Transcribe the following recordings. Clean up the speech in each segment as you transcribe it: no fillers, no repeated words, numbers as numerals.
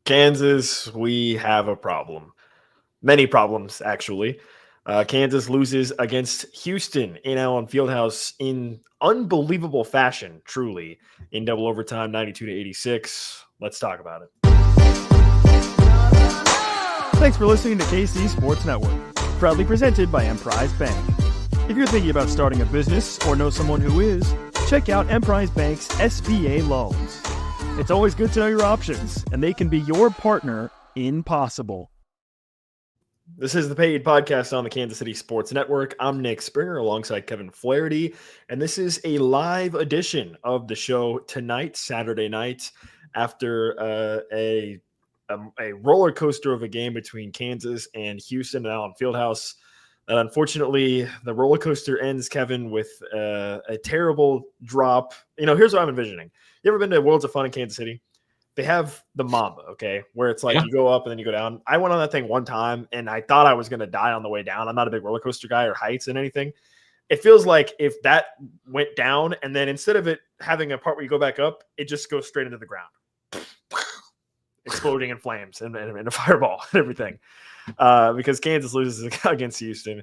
Kansas, we have a problem. Many problems, actually. Kansas loses against Houston in Allen Fieldhouse in unbelievable fashion, truly, in double overtime, 92-86. Let's talk about it. Thanks for listening to KC Sports Network, proudly presented by Emprise Bank. If you're thinking about starting a business or know someone who is, check out Emprise Bank's SBA loans. It's always good to know your options, and they can be your partner in possible. This is the Paid Podcast on the Kansas City Sports Network. I'm Nick Springer alongside Kevin Flaherty, and this is a live edition of the show tonight, Saturday night, after a roller coaster of a game between Kansas and Houston and Allen Fieldhouse. Unfortunately, the roller coaster ends, Kevin, with a terrible drop. Here's what I'm envisioning. You ever been to Worlds of Fun in Kansas City? They have the Mamba, okay, where it's like you go up and then you go down. I went on that thing one time, and I thought I was going to die on the way down. I'm not a big roller coaster guy or heights and anything. It feels like if that went down, and then instead of it having a part where you go back up, it just goes straight into the ground, exploding in flames and a fireball and everything. Because Kansas loses against Houston.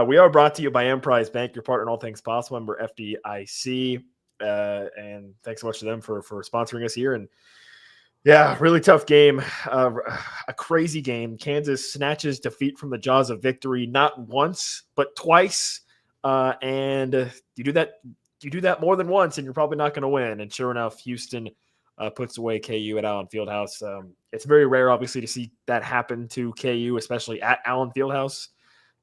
We are brought to you by Emprise Bank, your partner in all things possible, member FDIC. And thanks so much to them for sponsoring us here. And yeah, really tough game, a crazy game. Kansas snatches defeat from the jaws of victory, not once, but twice. And you do that more than once, and you're probably not going to win. And sure enough, Houston puts away KU at Allen Fieldhouse. It's very rare, obviously, to see that happen to KU, especially at Allen Fieldhouse.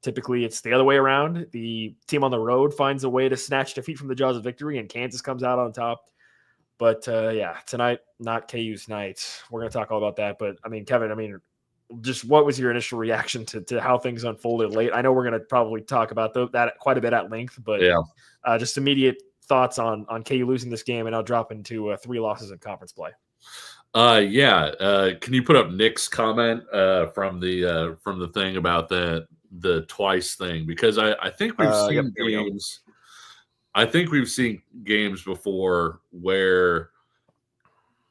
Typically, it's the other way around. The team on the road finds a way to snatch defeat from the jaws of victory, and Kansas comes out on top. But, tonight, not KU's night. We're going to talk all about that. But, Kevin, just what was your initial reaction to how things unfolded late? I know we're going to probably talk about that quite a bit at length, but just immediate thoughts on KU losing this game and now dropping to 3 losses in conference play. Can you put up Nick's comment from the thing about the twice thing? Because I think we've seen games. I think we've seen games before where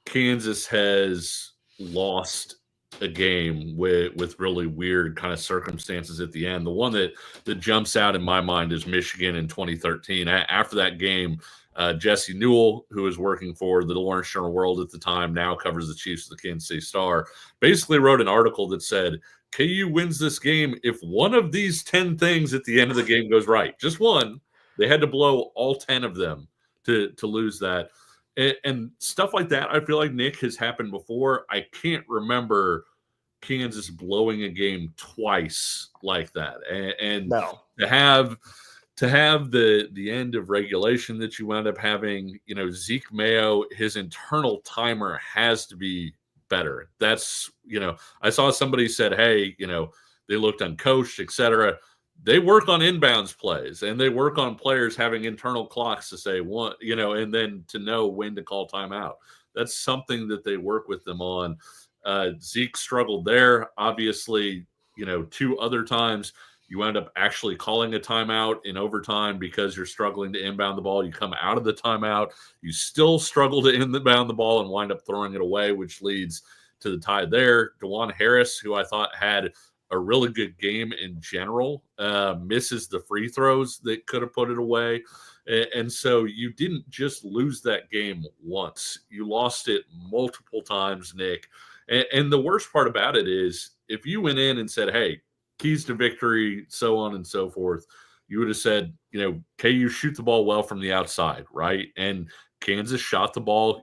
Kansas has lost a game with really weird kind of circumstances at the end. The one that jumps out in my mind is Michigan in 2013. After that game, Jesse Newell, who was working for the Lawrence Journal World at the time, now covers the Chiefs of the Kansas City Star, basically wrote an article that said, KU wins this game if one of these 10 things at the end of the game goes right. Just one. They had to blow all 10 of them to lose that. And stuff like that, I feel like, Nick, has happened before. I can't remember Kansas blowing a game twice like that. And no. to have the end of regulation that you wound up having, Zeke Mayo, his internal timer has to be better. That's, I saw somebody said, hey, they looked uncoached, et cetera. They work on inbounds plays, and they work on players having internal clocks to say what, and then to know when to call timeout. That's something that they work with them on. Zeke struggled there. Obviously, 2 other times you end up actually calling a timeout in overtime because you're struggling to inbound the ball. You come out of the timeout, you still struggle to inbound the ball and wind up throwing it away, which leads to the tie there. DeJuan Harris, who I thought had a really good game in general, misses the free throws that could have put it away. And so you didn't just lose that game once. You lost it multiple times, Nick. And the worst part about it is if you went in and said, hey, keys to victory, so on and so forth, you would have said, KU shoot the ball well from the outside, right? And Kansas shot the ball,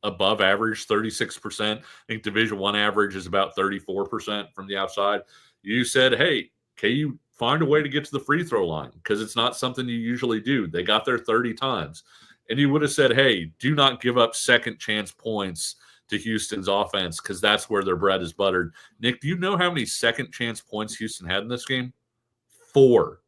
above average, 36%. I think Division I average is about 34% from the outside. You said, hey, KU find a way to get to the free throw line because it's not something you usually do. They got there 30 times. And you would have said, hey, do not give up second chance points to Houston's offense because that's where their bread is buttered. Nick, do you know how many second chance points Houston had in this game? 4.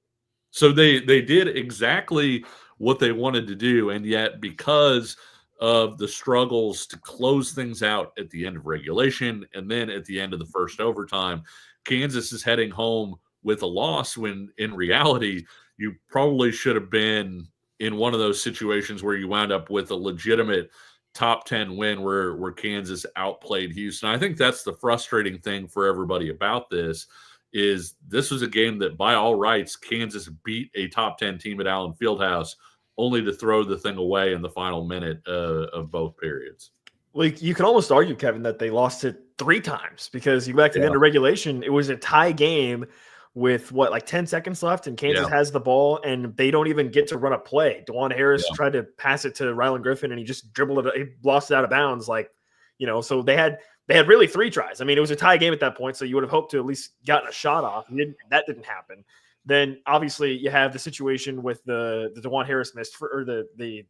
So they did exactly what they wanted to do, and yet because of the struggles to close things out at the end of regulation and then at the end of the first overtime, Kansas is heading home with a loss when in reality you probably should have been in one of those situations where you wound up with a legitimate top 10 win where Kansas outplayed Houston. I think that's the frustrating thing for everybody about this was a game that by all rights, Kansas beat a top 10 team at Allen Fieldhouse, only to throw the thing away in the final minute of both periods. Well, you can almost argue, Kevin, that they lost it 3 times because you go back to the end of regulation. It was a tie game with like 10 seconds left, and Kansas has the ball, and they don't even get to run a play. DeJuan Harris tried to pass it to Rylan Griffin, and he just dribbled it. He lost it out of bounds. So they had really 3 tries. I mean, it was a tie game at that point, so you would have hoped to at least gotten a shot off. That didn't happen. Then obviously you have the situation with the DeJuan Harris missed the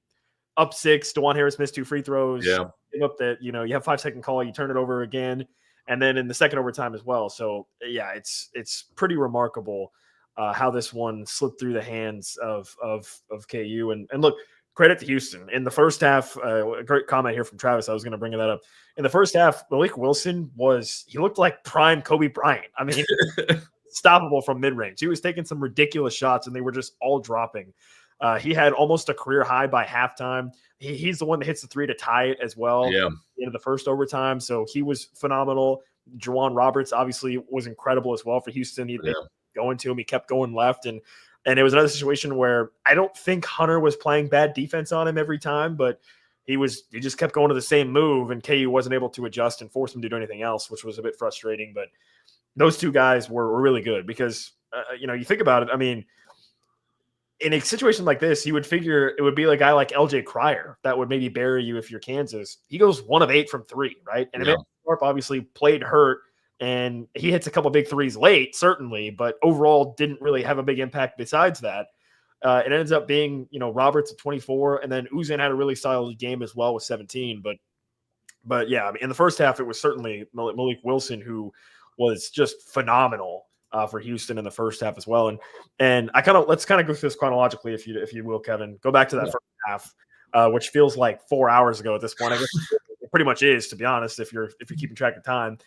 up 6. DeJuan Harris missed 2 free throws. Yeah. Give up that, you have 5-second call, you turn it over again, and then in the second overtime as well. So yeah, it's pretty remarkable how this one slipped through the hands of KU. And look, credit to Houston in the first half. A great comment here from Travis. I was going to bring that up. In the first half, Malik Wilson he looked like prime Kobe Bryant. I mean, stoppable from mid-range. He was taking some ridiculous shots, and they were just all dropping. He had almost a career high by halftime. He's the one that hits the 3 to tie it as well. Yeah. Into the first overtime. So he was phenomenal. Juwan Roberts obviously was incredible as well for Houston. They going to him. He kept going left. And it was another situation where I don't think Hunter was playing bad defense on him every time, but he just kept going to the same move, and KU wasn't able to adjust and force him to do anything else, which was a bit frustrating. But those 2 guys were really good because, you think about it. I mean, in a situation like this, you would figure it would be a guy like LJ Cryer that would maybe bury you if you're Kansas. He goes 1 of 8 from 3, right? And Emmanuel Thorpe obviously played hurt, and he hits a couple big threes late, certainly, but overall didn't really have a big impact besides that. It ends up being, Roberts at 24, and then Uzan had a really solid game as well with 17. But yeah, I mean, in the first half, it was certainly Malik Wilson who was just phenomenal for Houston in the first half as well. And let's kind of go through this chronologically, if you will, Kevin. Go back to that first half, which feels like 4 hours ago at this point. I guess it pretty much is, to be honest, if you're keeping track of time.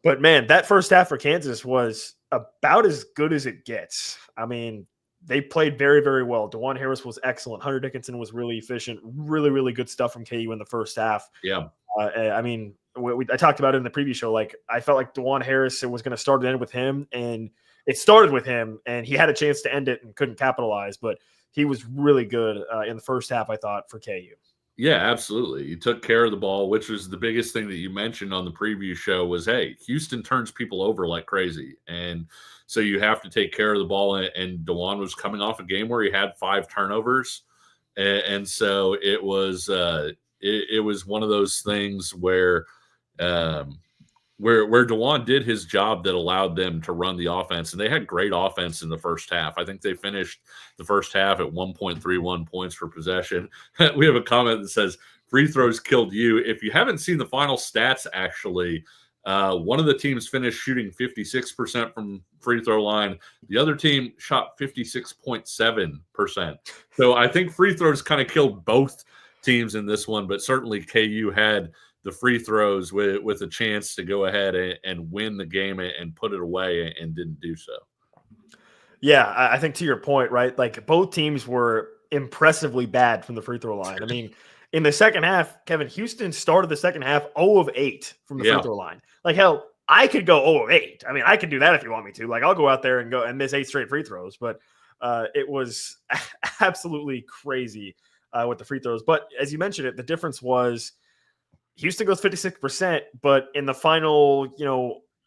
But man, that first half for Kansas was about as good as it gets. I mean, they played very, very well. DeJuan Harris was excellent. Hunter Dickinson was really efficient. Really, really good stuff from KU in the first half. Yeah. I mean, I talked about it in the preview show. I felt like DeJuan Harris, it was going to start and end with him, and it started with him, and he had a chance to end it and couldn't capitalize. But he was really good in the first half, I thought, for KU. Yeah, absolutely. You took care of the ball, which was the biggest thing that you mentioned on the preview show was, hey, Houston turns people over like crazy. And so you have to take care of the ball. And DeJuan was coming off a game where he had 5 turnovers. And so it was one of those things where DeJuan did his job that allowed them to run the offense, and they had great offense in the first half. I think they finished the first half at 1.31 points per possession. We have a comment that says, free throws killed you. If you haven't seen the final stats, actually, one of the teams finished shooting 56% from free throw line. The other team shot 56.7%. So I think free throws kind of killed both teams in this one, but certainly KU had the free throws with a chance to go ahead and win the game and put it away, and didn't do so. Yeah, I think to your point, right? Both teams were impressively bad from the free throw line. I mean, in the second half, Kevin, Houston started the second half 0 of 8 from the free throw line. Hell, I could go 0 of 8. I mean, I could do that if you want me to. I'll go out there and go and miss 8 straight free throws. But it was absolutely crazy with the free throws. But as you mentioned it, the difference was Houston goes 56%, but in the final,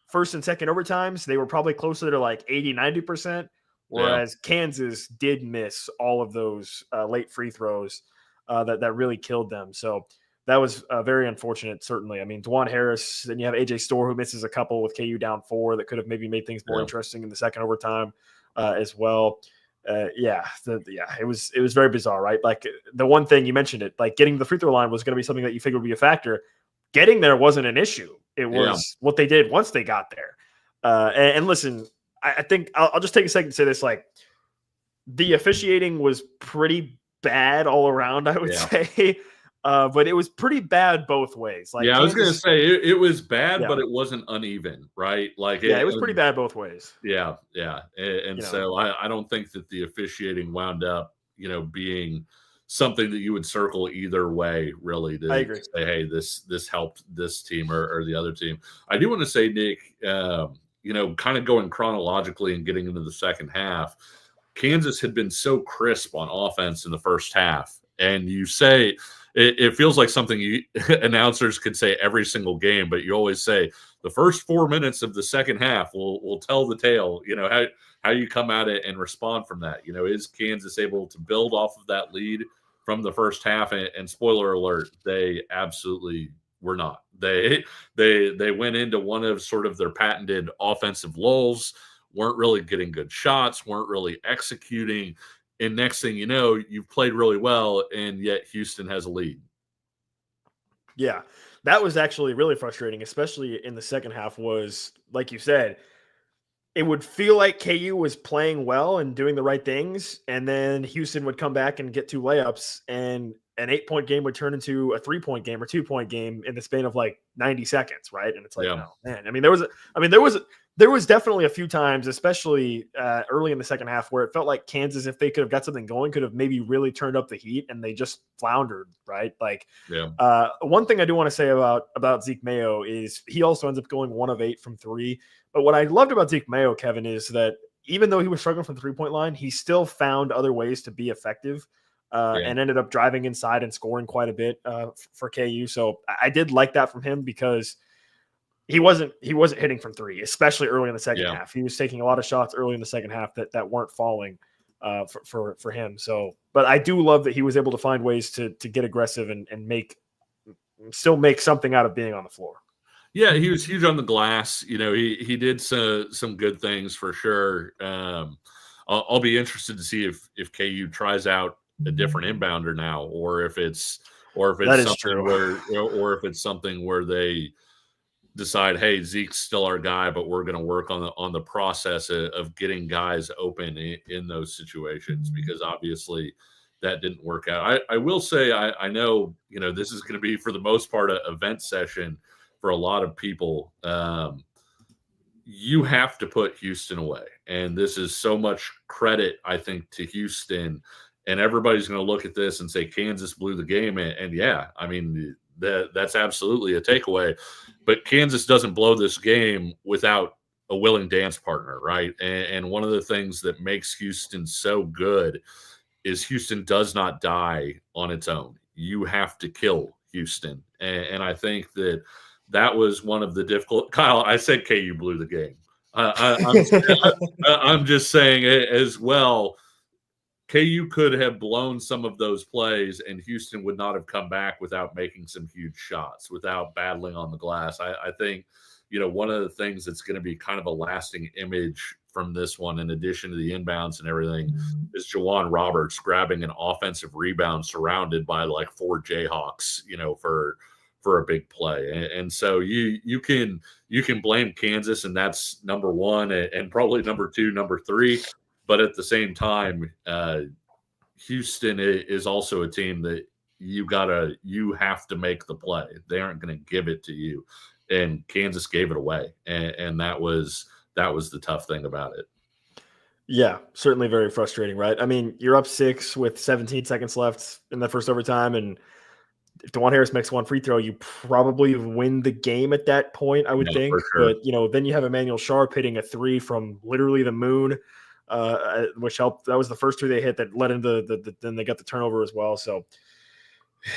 first and second overtimes, they were probably closer to 80, 90%, whereas Kansas did miss all of those late free throws that really killed them. So that was very unfortunate, certainly. I mean, DeJuan Harris, then you have AJ Storr, who misses a couple with KU down 4 that could have maybe made things more interesting in the second overtime as well. It was very bizarre, right? The one thing you mentioned it, getting the free throw line was going to be something that you figured would be a factor. Getting there wasn't an issue. It was what they did once they got there. And listen, I think I'll just take a second to say this. The officiating was pretty bad all around, I would say. But it was pretty bad both ways. I was going to say it was bad, but it wasn't uneven, right? It was pretty bad both ways. Yeah. And so I don't think that the officiating wound up, being something that you would circle either way, really, I to agree. say, hey, this helped this team or the other team. I do want to say, Nick, kind of going chronologically and getting into the second half, Kansas had been so crisp on offense in the first half. And you say, it feels like something announcers could say every single game, but you always say the first 4 minutes of the second half will tell the tale, how you come at it and respond from that. Is Kansas able to build off of that lead from the first half? And spoiler alert, they absolutely were not. They went into one of sort of their patented offensive lulls, weren't really getting good shots, weren't really executing. And next thing you know, you've played really well, and yet Houston has a lead. Yeah, that was actually really frustrating, especially in the second half. Was, like you said, it would feel like KU was playing well and doing the right things, and then Houston would come back and get 2 layups, and an 8-point game would turn into a 3-point game or 2-point game in the span of like 90 seconds, right? And it's like, Yeah. oh man, there was definitely a few times, especially early in the second half, where it felt like Kansas, if they could have got something going, could have maybe really turned up the heat, and they just floundered, right? Like, one thing I do want to say about Zeke Mayo is he also ends up going 1 of 8 from 3. But what I loved about Zeke Mayo, Kevin, is that even though he was struggling from the 3-point line, he still found other ways to be effective and ended up driving inside and scoring quite a bit for KU. So I did like that from him, because he wasn't hitting from 3, especially early in the second half. He was taking a lot of shots early in the second half that weren't falling for him. So, but I do love that he was able to find ways to get aggressive and still make something out of being on the floor. Yeah, he was huge on the glass. He did some good things for sure. I'll be interested to see if KU tries out a different inbounder now, or if it's something if it's something where they decide, hey, Zeke's still our guy, but we're going to work on the process of getting guys open in those situations, because obviously that didn't work out. I will say, I know, this is going to be for the most part an event session for a lot of people. You have to put Houston away. And this is so much credit, I think, to Houston. And everybody's going to look at this and say Kansas blew the game. And yeah, I mean, that's absolutely a takeaway. But Kansas doesn't blow this game without a willing dance partner, right? And one of the things that makes Houston so good is Houston does not die on its own. You have to kill Houston. And I think that was one of the difficult. Kyle, I said KU blew the game. I'm just saying it as well. KU could have blown some of those plays, and Houston would not have come back without making some huge shots, without battling on the glass. I think, one of the things that's going to be kind of a lasting image from this one, in addition to the inbounds and everything, is Jawan Roberts grabbing an offensive rebound surrounded by like 4 Jayhawks, for a big play. And so you can blame Kansas, and that's number 1, and probably number 2, number 3. But at the same time, Houston is also a team that you have to make the play. They aren't going to give it to you, and Kansas gave it away, and that was the tough thing about it. Yeah, certainly very frustrating, right? I mean, you're up 6 with 17 seconds left in the first overtime, and if DeJuan Harris makes 1 free throw, you probably win the game at that point, I would think. Sure. But then you have Emmanuel Sharp hitting a 3 from literally the moon. Which helped. That was the first 2 they hit that led into then they got the turnover as well. So,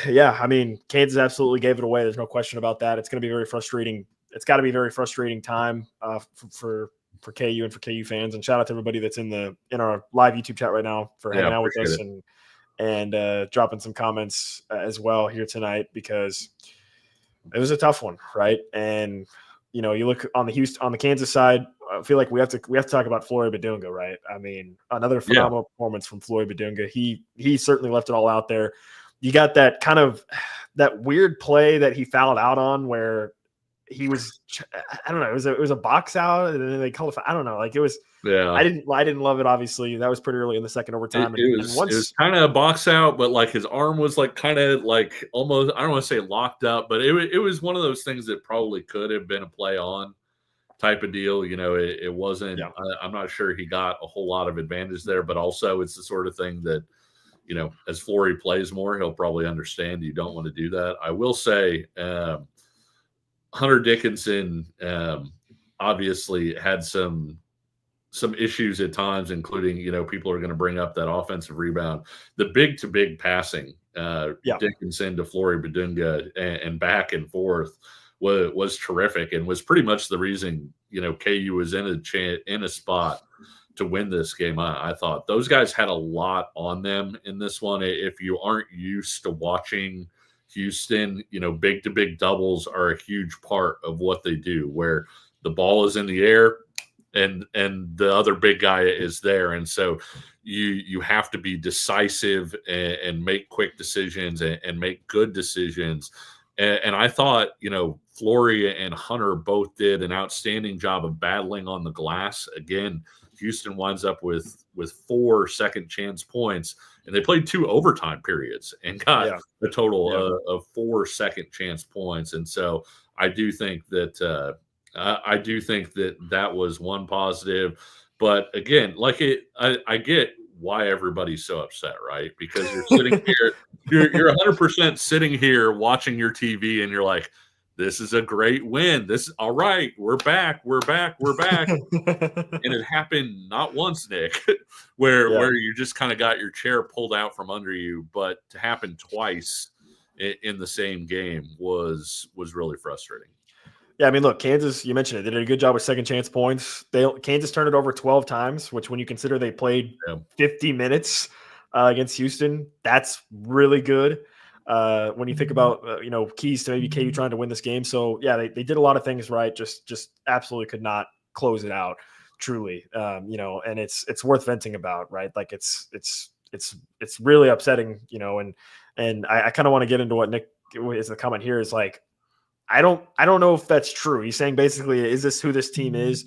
yeah, I mean, Kansas absolutely gave it away. There's no question about that. It's going to be very frustrating. It's got to be a very frustrating time for KU and for KU fans. And shout out to everybody that's in our live YouTube chat right now for hanging out with us and dropping some comments as well here tonight, because it was a tough one, right? And you look on the Kansas side. I feel like we have to talk about Floyd Badunga, right? I mean, another phenomenal performance from Floyd Badunga. He certainly left it all out there. You got that kind of that weird play that he fouled out on, where he was, I don't know, it was a box out, and then they called it. I don't know, like it was. Yeah, I didn't love it. Obviously, that was pretty early in the second overtime. It was kind of a box out, but like his arm was like kind of like almost, I don't want to say locked up, but it was one of those things that probably could have been a play on type of deal. It wasn't. Yeah. I'm not sure he got a whole lot of advantage there, but also it's the sort of thing that as Flory plays more, he'll probably understand you don't want to do that. I will say Hunter Dickinson obviously had some issues at times, including, people are going to bring up that offensive rebound. The big-to-big passing, Dickinson to Flory Badunga and back and forth was terrific and was pretty much the reason, KU was in a spot to win this game. I thought those guys had a lot on them in this one. If you aren't used to watching Houston, big-to-big doubles are a huge part of what they do, where the ball is in the air and the other big guy is there. And so you have to be decisive and make quick decisions and make good decisions. And I thought, Flory and Hunter both did an outstanding job of battling on the glass. Again, Houston winds up with 4 second chance points, and they played 2 overtime periods and got a total of 4 second chance points. And so I do think that that was one positive. But again, I get why everybody's so upset, right? Because you're sitting here, you're 100% sitting here watching your TV, and you're like, this is a great win. This is all right. We're back. And it happened not once, Nick, where you just kind of got your chair pulled out from under you, but to happen twice in the same game was really frustrating. Yeah, I mean, look, Kansas, you mentioned it. They did a good job with second chance points. Kansas turned it over 12 times, which when you consider they played 50 minutes against Houston, that's really good. When you think about, keys to maybe KU trying to win this game. So, yeah, they did a lot of things right. Just absolutely could not close it out, truly. And it's worth venting about, right? Like it's really upsetting, and I kind of want to get into what Nick is the comment here is like, I don't know if that's true. He's saying basically, is this who this team is?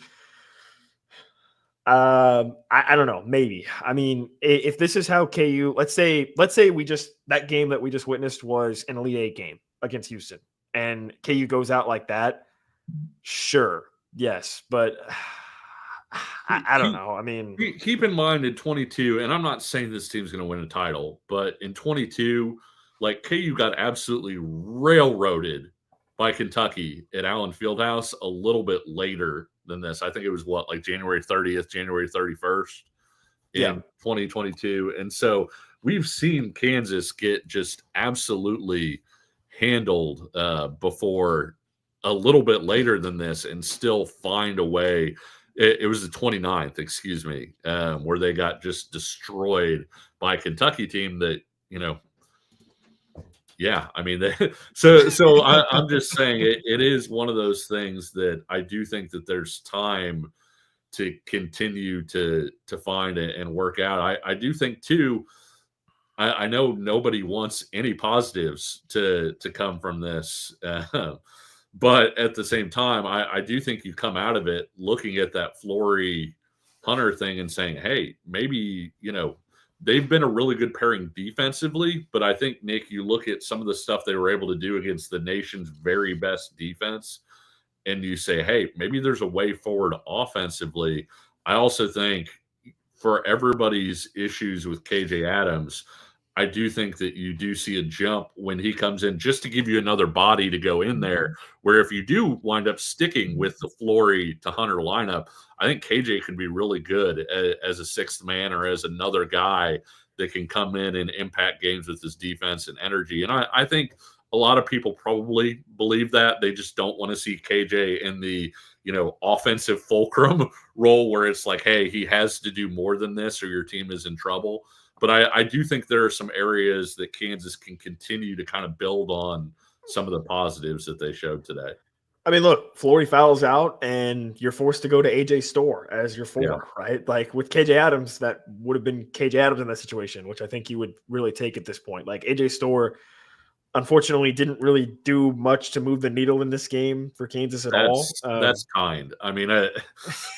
I don't know. Maybe. I mean, if this is how KU, let's say that game that we just witnessed was an Elite Eight game against Houston, and KU goes out like that. Sure, yes, but I don't know. I mean, keep in mind in 22, and I'm not saying this team's going to win a title, but in 22, like KU got absolutely railroaded by Kentucky at Allen Fieldhouse a little bit later than this. I think it was like January 30th, January 31st in 2022. And so we've seen Kansas get just absolutely handled before a little bit later than this and still find a way. It was the 29th, excuse me, where they got just destroyed by a Kentucky team that, yeah, I mean, so I'm just saying it is one of those things that I do think that there's time to continue to find it and work out. I do think too, I know nobody wants any positives to come from this, but at the same time, I do think you come out of it looking at that Flory Hunter thing and saying, hey, maybe, they've been a really good pairing defensively, but I think, Nick, you look at some of the stuff they were able to do against the nation's very best defense, and you say, hey, maybe there's a way forward offensively. I also think for everybody's issues with KJ Adams, I do think that you do see a jump when he comes in just to give you another body to go in there, where if you do wind up sticking with the Flory to Hunter lineup, I think KJ can be really good as a sixth man or as another guy that can come in and impact games with his defense and energy. And I think a lot of people probably believe that. They just don't want to see KJ in the, offensive fulcrum role where it's like, hey, he has to do more than this or your team is in trouble. But I do think there are some areas that Kansas can continue to kind of build on some of the positives that they showed today. I mean, look, Flory fouls out and you're forced to go to AJ Storr as your 4, right? Like with KJ Adams, that would have been KJ Adams in that situation, which I think you would really take at this point. Like AJ Storr, unfortunately, didn't really do much to move the needle in this game for Kansas at all. That's kind. I mean,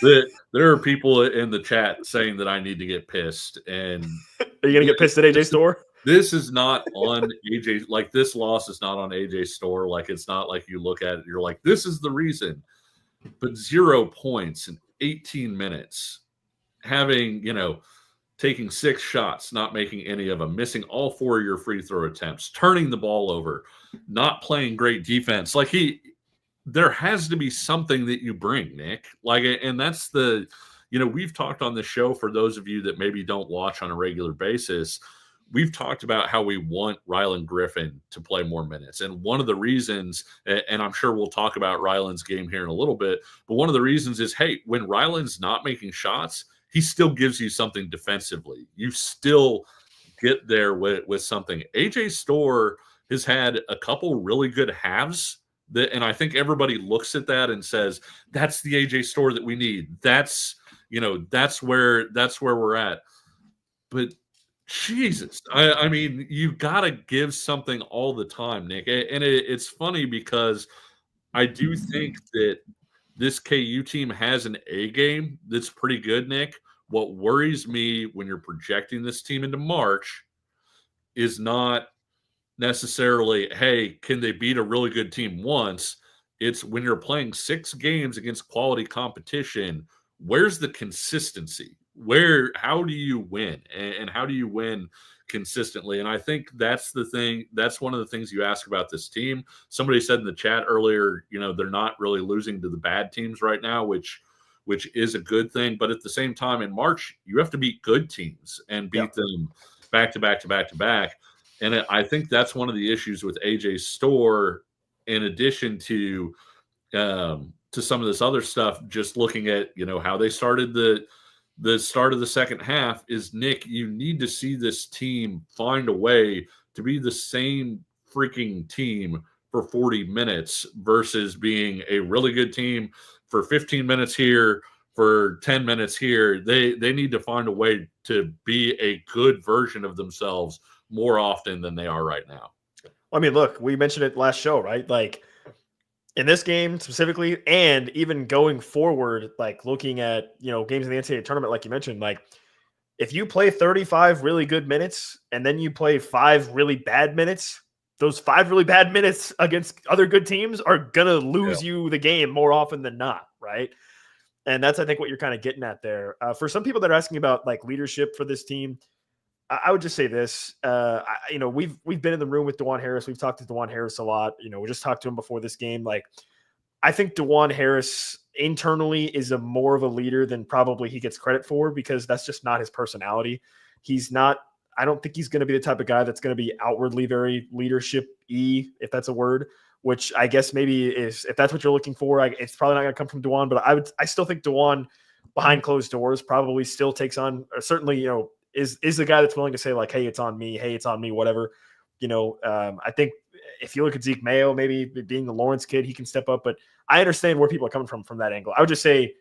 there are people in the chat saying that I need to get pissed. And are you going to get pissed at AJ Storr? This is not on AJ. Like, this loss is not on AJ Storr. Like, it's not like you look at it, you're like, this is the reason. But 0 points in 18 minutes, having, taking 6 shots, not making any of them, missing all 4 of your free throw attempts, turning the ball over, not playing great defense. Like there has to be something that you bring, Nick. Like, and that's we've talked on the show, for those of you that maybe don't watch on a regular basis, we've talked about how we want Rylan Griffin to play more minutes. And one of the reasons, and I'm sure we'll talk about Rylan's game here in a little bit, but one of the reasons is, hey, when Rylan's not making shots, he still gives you something defensively. You still get there with something. AJ Storr has had a couple really good halves, and I think everybody looks at that and says, that's the AJ Storr that we need. That's where we're at. But Jesus, I mean, you got to give something all the time, Nick. And it's funny because I do think that this KU team has an A game that's pretty good, Nick. What worries me when you're projecting this team into March is not necessarily, hey, can they beat a really good team once? It's when you're playing 6 games against quality competition, where's the consistency? How do you win? And how do you win consistently? And I think that's the thing. That's one of the things you ask about this team. Somebody said in the chat earlier, they're not really losing to the bad teams right now, which is a good thing. But at the same time, in March, you have to beat good teams and beat them back to back to back to back. And I think that's one of the issues with AJ Storr, in addition to some of this other stuff, just looking at, how they started the start of the second half, is, Nick, you need to see this team find a way to be the same freaking team for 40 minutes versus being a really good team for 15 minutes here, for 10 minutes here. They need to find a way to be a good version of themselves more often than they are right now. I mean, look, we mentioned it last show, right? Like, in this game specifically, and even going forward, like looking at, games in the NCAA tournament, like you mentioned, like if you play 35 really good minutes and then you play 5 really bad minutes, those 5 really bad minutes against other good teams are going to lose you the game more often than not, right? And that's, I think, what you're kind of getting at there. For some people that are asking about like leadership for this team, I would just say this. We've been in the room with DeJuan Harris. We've talked to DeJuan Harris a lot. We just talked to him before this game. Like, I think DeJuan Harris internally is a more of a leader than probably he gets credit for, because that's just not his personality. He's not. I don't think he's going to be the type of guy that's going to be outwardly very leadership-y, if that's a word. Which I guess maybe is, if that's what you're looking for, it's probably not going to come from DeJuan. But I still think DeJuan, behind closed doors, probably still takes on, or certainly, is the guy that's willing to say, like, hey, it's on me. Hey, it's on me, whatever. I think if you look at Zeke Mayo, maybe being the Lawrence kid, he can step up. But I understand where people are coming from that angle. I would just say,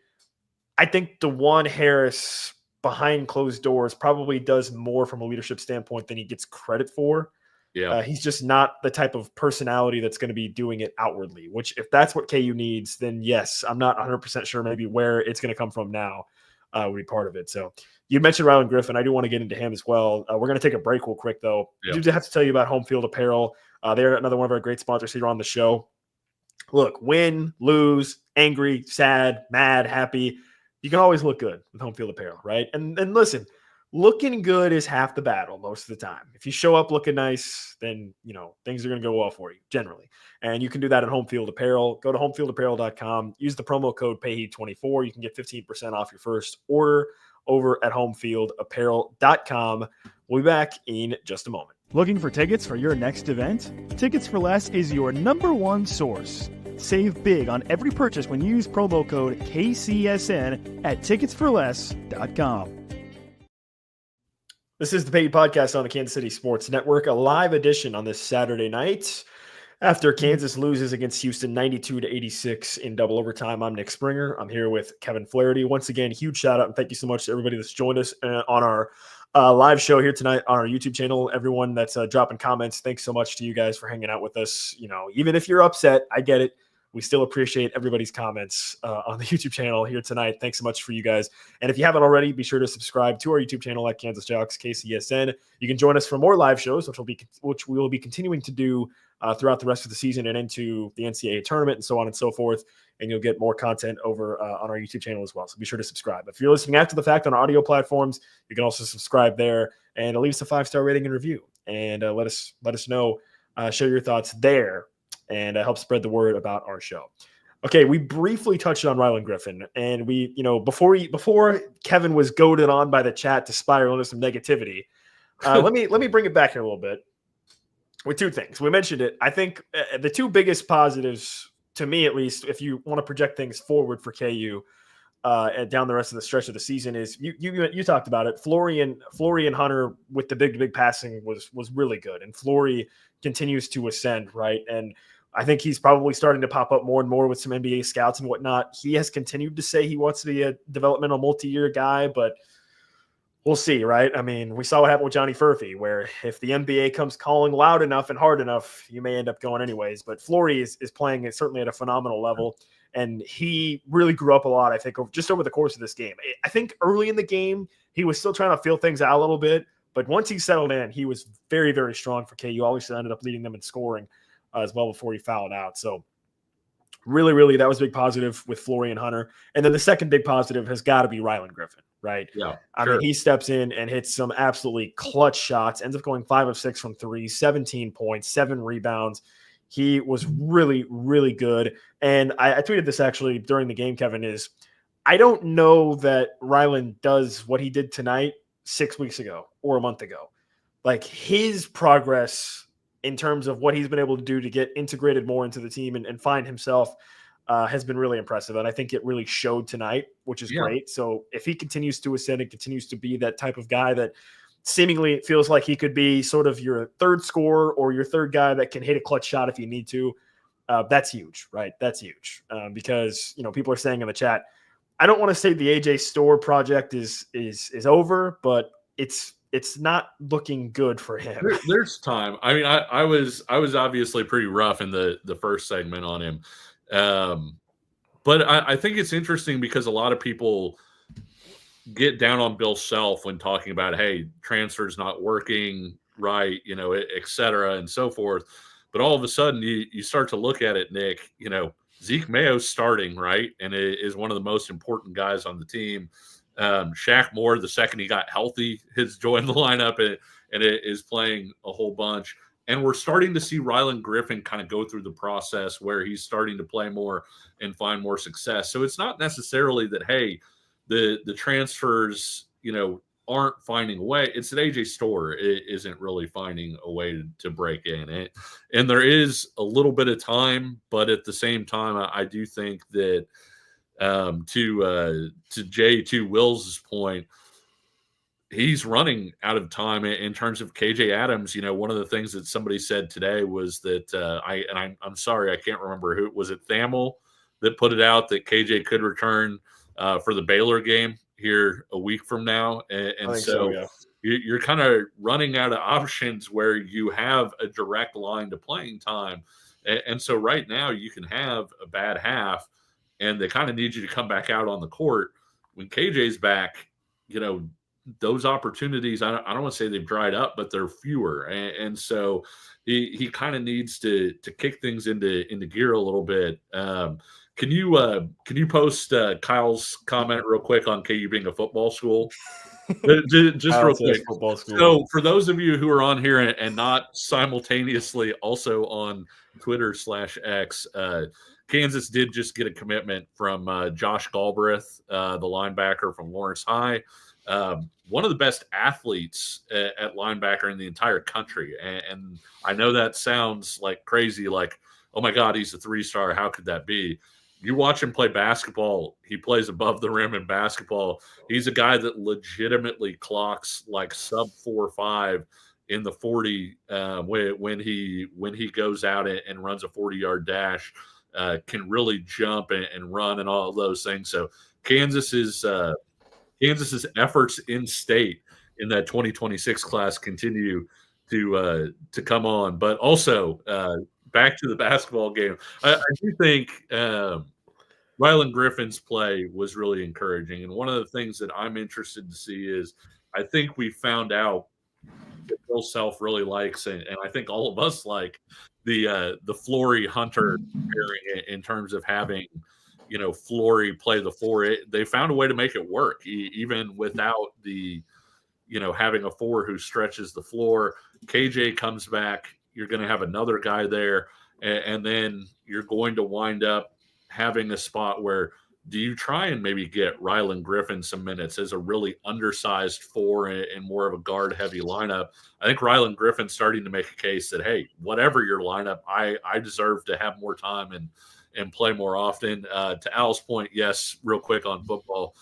I think DeJuan Harris behind closed doors probably does more from a leadership standpoint than he gets credit for. Yeah, he's just not the type of personality that's going to be doing it outwardly, which if that's what KU needs, then yes, I'm not 100% sure maybe where it's going to come from now would be part of it. So you mentioned Rylan Griffin. I do want to get into him as well. We're going to take a break real quick, though. I do have to tell you about Home Field Apparel. They're another one of our great sponsors here on the show. Look, win, lose, angry, sad, mad, happy, you can always look good with Home Field Apparel, right? And listen, looking good is half the battle most of the time. If you show up looking nice, then, things are going to go well for you generally. And you can do that at Home Field Apparel. Go to homefieldapparel.com. Use the promo code PAYHEAT24. You can get 15% off your first order over at homefieldapparel.com. We'll be back in just a moment. Looking for tickets for your next event? Tickets for Less is your #1 source. Save big on every purchase when you use promo code KCSN at ticketsforless.com. This is the Paid Podcast on the Kansas City Sports Network, a live edition on this Saturday night after Kansas loses against Houston 92-86 in double overtime. I'm Nick Springer. I'm here with Kevin Flaherty. Once again, huge shout out and thank you so much to everybody that's joined us on our live show here tonight on our YouTube channel. Everyone that's dropping comments, thanks so much to you guys for hanging out with us. Even if you're upset, I get it. We still appreciate everybody's comments on the YouTube channel here tonight. Thanks so much for you guys. And if you haven't already, be sure to subscribe to our YouTube channel at Kansas Jayhawks KCSN. You can join us for more live shows, which we will be continuing to do throughout the rest of the season and into the NCAA tournament and so on and so forth. And you'll get more content over on our YouTube channel as well. So be sure to subscribe. If you're listening after the fact on audio platforms, you can also subscribe there and leave us a 5-star rating and review. And let us know, share your thoughts there, and help spread the word about our show. Okay, we briefly touched on Rylan Griffin, and we, before Kevin was goaded on by the chat to spiral into some negativity, let me bring it back here a little bit with two things. We mentioned it. I think the two biggest positives, to me at least, if you want to project things forward for KU and down the rest of the stretch of the season, is you talked about it. Flory and Hunter with the big passing was really good, and Flory continues to ascend, right? And I think he's probably starting to pop up more and more with some NBA scouts and whatnot. He has continued to say he wants to be a developmental multi-year guy, but we'll see, right? I mean, we saw what happened with Johnny Furphy, where if the NBA comes calling loud enough and hard enough, you may end up going anyways. But Flory is playing certainly at a phenomenal level, and he really grew up a lot, I think, just over the course of this game. I think early in the game, he was still trying to feel things out a little bit, but once he settled in, he was very, very strong for KU. Always ended up leading them in scoring as well before he fouled out. So really, really, that was a big positive with Flory and Hunter. And then the second big positive has got to be Rylan Griffin, right? Yeah, I mean, he steps in and hits some absolutely clutch shots, ends up going 5 of 6 from 3, 17 points, 7 rebounds. He was really, really good. And I tweeted this actually during the game, Kevin, is I don't know that Rylan does what he did tonight 6 weeks ago or a month ago. Like, his progress in terms of what he's been able to do to get integrated more into the team and find himself has been really impressive. And I think it really showed tonight, which is great. So if he continues to ascend and continues to be that type of guy that seemingly feels like he could be sort of your third scorer or your third guy that can hit a clutch shot if you need to, that's huge, right? That's huge because, people are saying in the chat, I don't want to say the AJ Store project is over, but it's not looking good for him. There's time. I mean, I was obviously pretty rough in the first segment on him. But I think it's interesting because a lot of people get down on Bill Self when talking about, hey, transfer's not working right, et cetera, and so forth. But all of a sudden you start to look at it, Nick, Zeke Mayo's starting, right? And it is one of the most important guys on the team. Shaq Moore, the second he got healthy, has joined the lineup and it is playing a whole bunch. And we're starting to see Rylan Griffin kind of go through the process where he's starting to play more and find more success. So it's not necessarily that, hey, the transfers, aren't finding a way. It's that AJ Store isn't really finding a way to break in. And there is a little bit of time, but at the same time, I do think that to Will's point, he's running out of time in terms of KJ Adams. One of the things that somebody said today was that I'm sorry, I can't remember who was it. Thamel that put it out that KJ could return for the Baylor game here a week from now, and so yeah. You're kind of running out of options where you have a direct line to playing time, and so right now you can have a bad half. And they kind of need you to come back out on the court. When KJ's back, those opportunities, I don't want to say they've dried up, but they're fewer. And so he kind of needs to kick things into gear a little bit. Can you post Kyle's comment real quick on KU being a football school? Just real quick. Football school. So for those of you who are on here and not simultaneously also on Twitter/X, Kansas did just get a commitment from Josh Galbraith, the linebacker from Lawrence High, one of the best athletes at linebacker in the entire country. And I know that sounds like crazy, like, oh my God, he's a 3-star. How could that be? You watch him play basketball. He plays above the rim in basketball. He's a guy that legitimately clocks like sub 4.5 in the 40 when he goes out and runs a 40-yard dash. Can really jump and run and all of those things. So Kansas's efforts in state in that 2026 class continue to come on. But also back to the basketball game. I do think Rylan Griffin's play was really encouraging. And one of the things that I'm interested to see is I think we found out that Bill Self really likes, and I think all of us like the Flory Hunter pairing in terms of having, Flory play the four. They found a way to make it work, even without the, having a four who stretches the floor. KJ comes back. You're going to have another guy there, and then you're going to wind up having a spot where do you try and maybe get Rylan Griffin some minutes as a really undersized four and more of a guard-heavy lineup? I think Rylan Griffin's starting to make a case that, hey, whatever your lineup, I deserve to have more time and play more often. To Al's point, yes, real quick on football,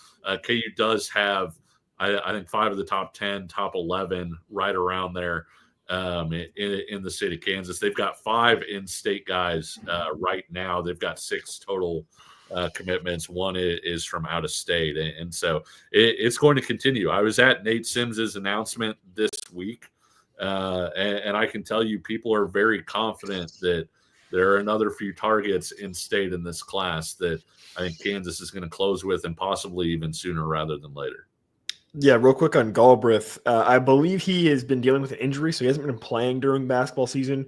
KU does have, I think, 5 of the top 10, top 11 right around there in the state of Kansas. They've got 5 in-state guys right now. They've got 6 total commitments. 1 is from out of state. And so it's going to continue. I was at Nate Sims's announcement this week, and I can tell you people are very confident that there are another few targets in state in this class that I think Kansas is going to close with, and possibly even sooner rather than later. Yeah, real quick on Galbraith. I believe he has been dealing with an injury, so he hasn't been playing during basketball season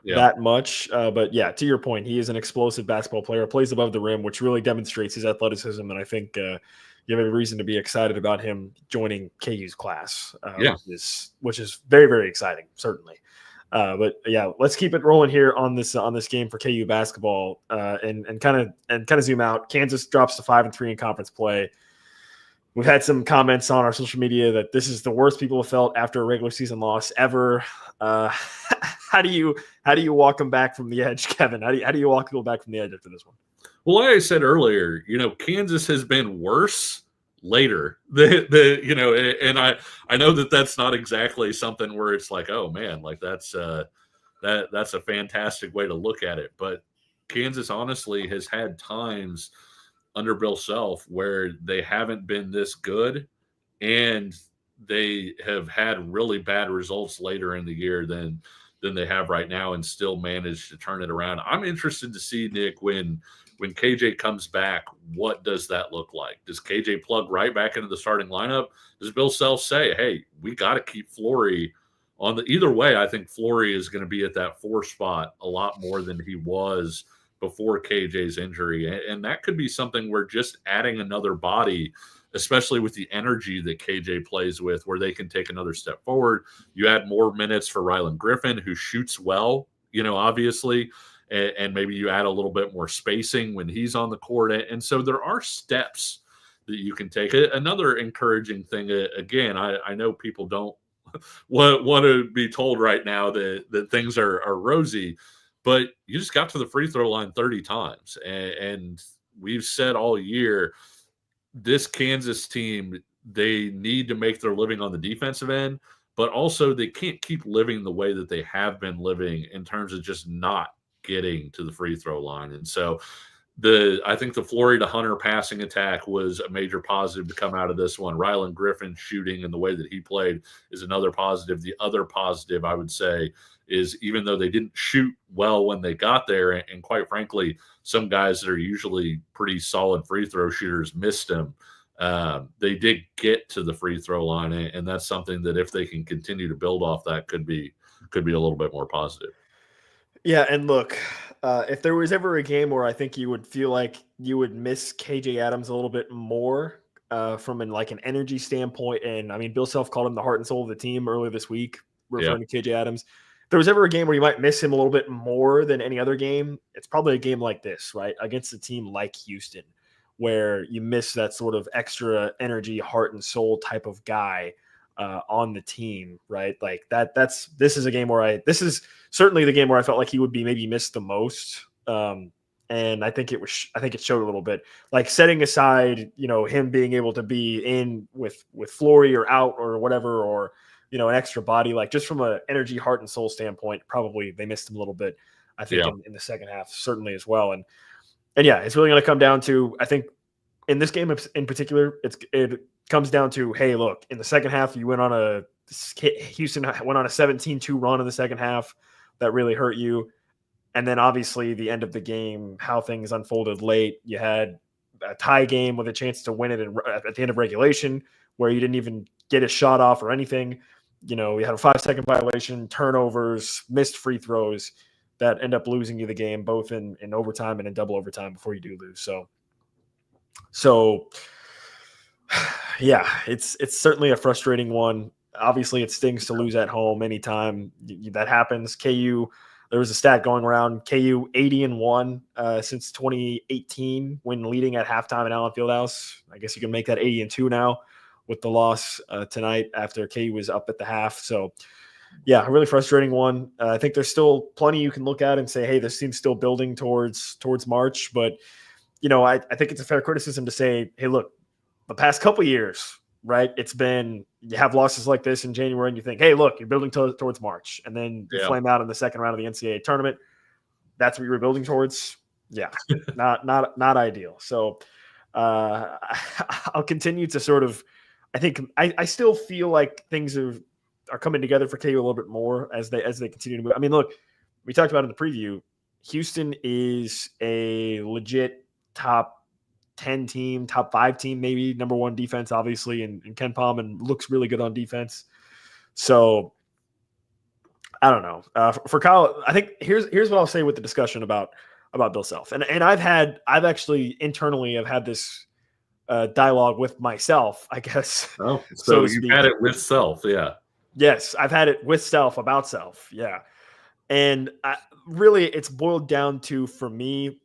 that much. But yeah, to your point, he is an explosive basketball player, plays above the rim, which really demonstrates his athleticism. And I think you have every reason to be excited about him joining KU's class, which is very, very exciting, certainly. But yeah, let's keep it rolling here on this game for KU basketball, and kind of zoom out. Kansas drops to 5-3 in conference play. We've had some comments on our social media that this is the worst people have felt after a regular season loss ever. How do you walk them back from the edge, Kevin? How do you walk people back from the edge after this one? Well, like I said earlier, Kansas has been worse later. And I know that that's not exactly something where it's like, oh man, like that's a fantastic way to look at it. But Kansas honestly has had times under Bill Self where they haven't been this good, and they have had really bad results later in the year than they have right now, and still managed to turn it around. I'm interested to see, Nick, when KJ comes back, what does that look like? Does KJ plug right back into the starting lineup? Does Bill Self say, hey, we got to keep Flory on the – either way, I think Flory is going to be at that 4 spot a lot more than he was before KJ's injury. And that could be something where just adding another body, especially with the energy that KJ plays with, where they can take another step forward. You add more minutes for Rylan Griffin, who shoots well, obviously, and maybe you add a little bit more spacing when he's on the court. And so there are steps that you can take. Another encouraging thing, again, I know people don't want to be told right now that things are rosy, but you just got to the free throw line 30 times. And we've said all year, this Kansas team, they need to make their living on the defensive end, but also they can't keep living the way that they have been living in terms of just not getting to the free throw line. And so I think the Flory to Hunter passing attack was a major positive to come out of this one. Rylan Griffin shooting and the way that he played is another positive. The other positive, I would say, is even though they didn't shoot well when they got there, and quite frankly, some guys that are usually pretty solid free throw shooters missed them, they did get to the free throw line, and that's something that if they can continue to build off that could be a little bit more positive. Yeah, and look, if there was ever a game where I think you would feel like you would miss KJ Adams a little bit more from an energy standpoint, and I mean, Bill Self called him the heart and soul of the team earlier this week, referring to KJ Adams. If there was ever a game where you might miss him a little bit more than any other game, it's probably a game like this, right? Against a team like Houston, where you miss that sort of extra energy, heart and soul type of guy on the team, right? Like this is a game where this is certainly the game where I felt like he would be maybe missed the most. And I think it showed a little bit, like setting aside, him being able to be in with Flory or out or whatever, or, an extra body, like just from a energy, heart and soul standpoint, probably they missed him a little bit, I think in the second half, certainly as well. And yeah, it's really going to come down to, I think in this game in particular, it comes down to, hey, look, in the second half, Houston went on a 17-2 run in the second half that really hurt you. And then obviously the end of the game, how things unfolded late. You had a tie game with a chance to win it at the end of regulation where you didn't even get a shot off or anything. You know, we had a 5-second violation, turnovers, missed free throws that end up losing you the game, both in overtime and in double overtime before you do lose. So yeah, it's certainly a frustrating one. Obviously, it stings to lose at home anytime that happens. KU, there was a stat going around, KU 80-1 since 2018 when leading at halftime at Allen Fieldhouse. I guess you can make that 80-2 now with the loss tonight after KU was up at the half. So, yeah, a really frustrating one. I think there's still plenty you can look at and say, hey, this team's still building towards March. But, you know, I think it's a fair criticism to say, hey, look, the past couple of years, right, it's been you have losses like this in January and you think, hey, look, you're building towards March. And then you flame out in the second round of the NCAA tournament. That's what you're building towards. Yeah, not ideal. So I'll continue to sort of I think I still feel like things are coming together for KU a little bit more as they continue to move. I mean, look, we talked about in the preview, Houston is a legit top 10 team, top 5 team, maybe number 1 defense, obviously, and Ken Palm looks really good on defense. So I don't know. For Kyle, I think here's what I'll say with the discussion about Bill Self. And I've actually internally have had this dialogue with myself, I guess. Oh, so you've had it with Self, yeah. Yes, I've had it with Self about Self, yeah. And really, it's boiled down to, for me,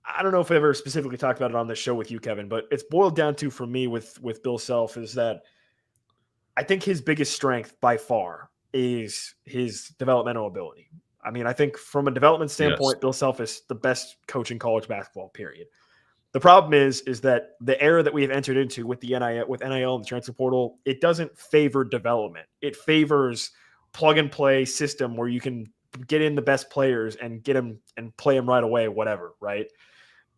I don't know if I ever specifically talked about it on this show with you, Kevin, but it's boiled down to, for me, with Bill Self, is that I think his biggest strength by far is his developmental ability. I mean, I think from a development standpoint, Bill Self is the best coach in college basketball, period. The problem is that the era that we have entered into with the NIL and the transfer portal, it doesn't favor development. It favors plug and play system where you can get in the best players and get them and play them right away, whatever, right?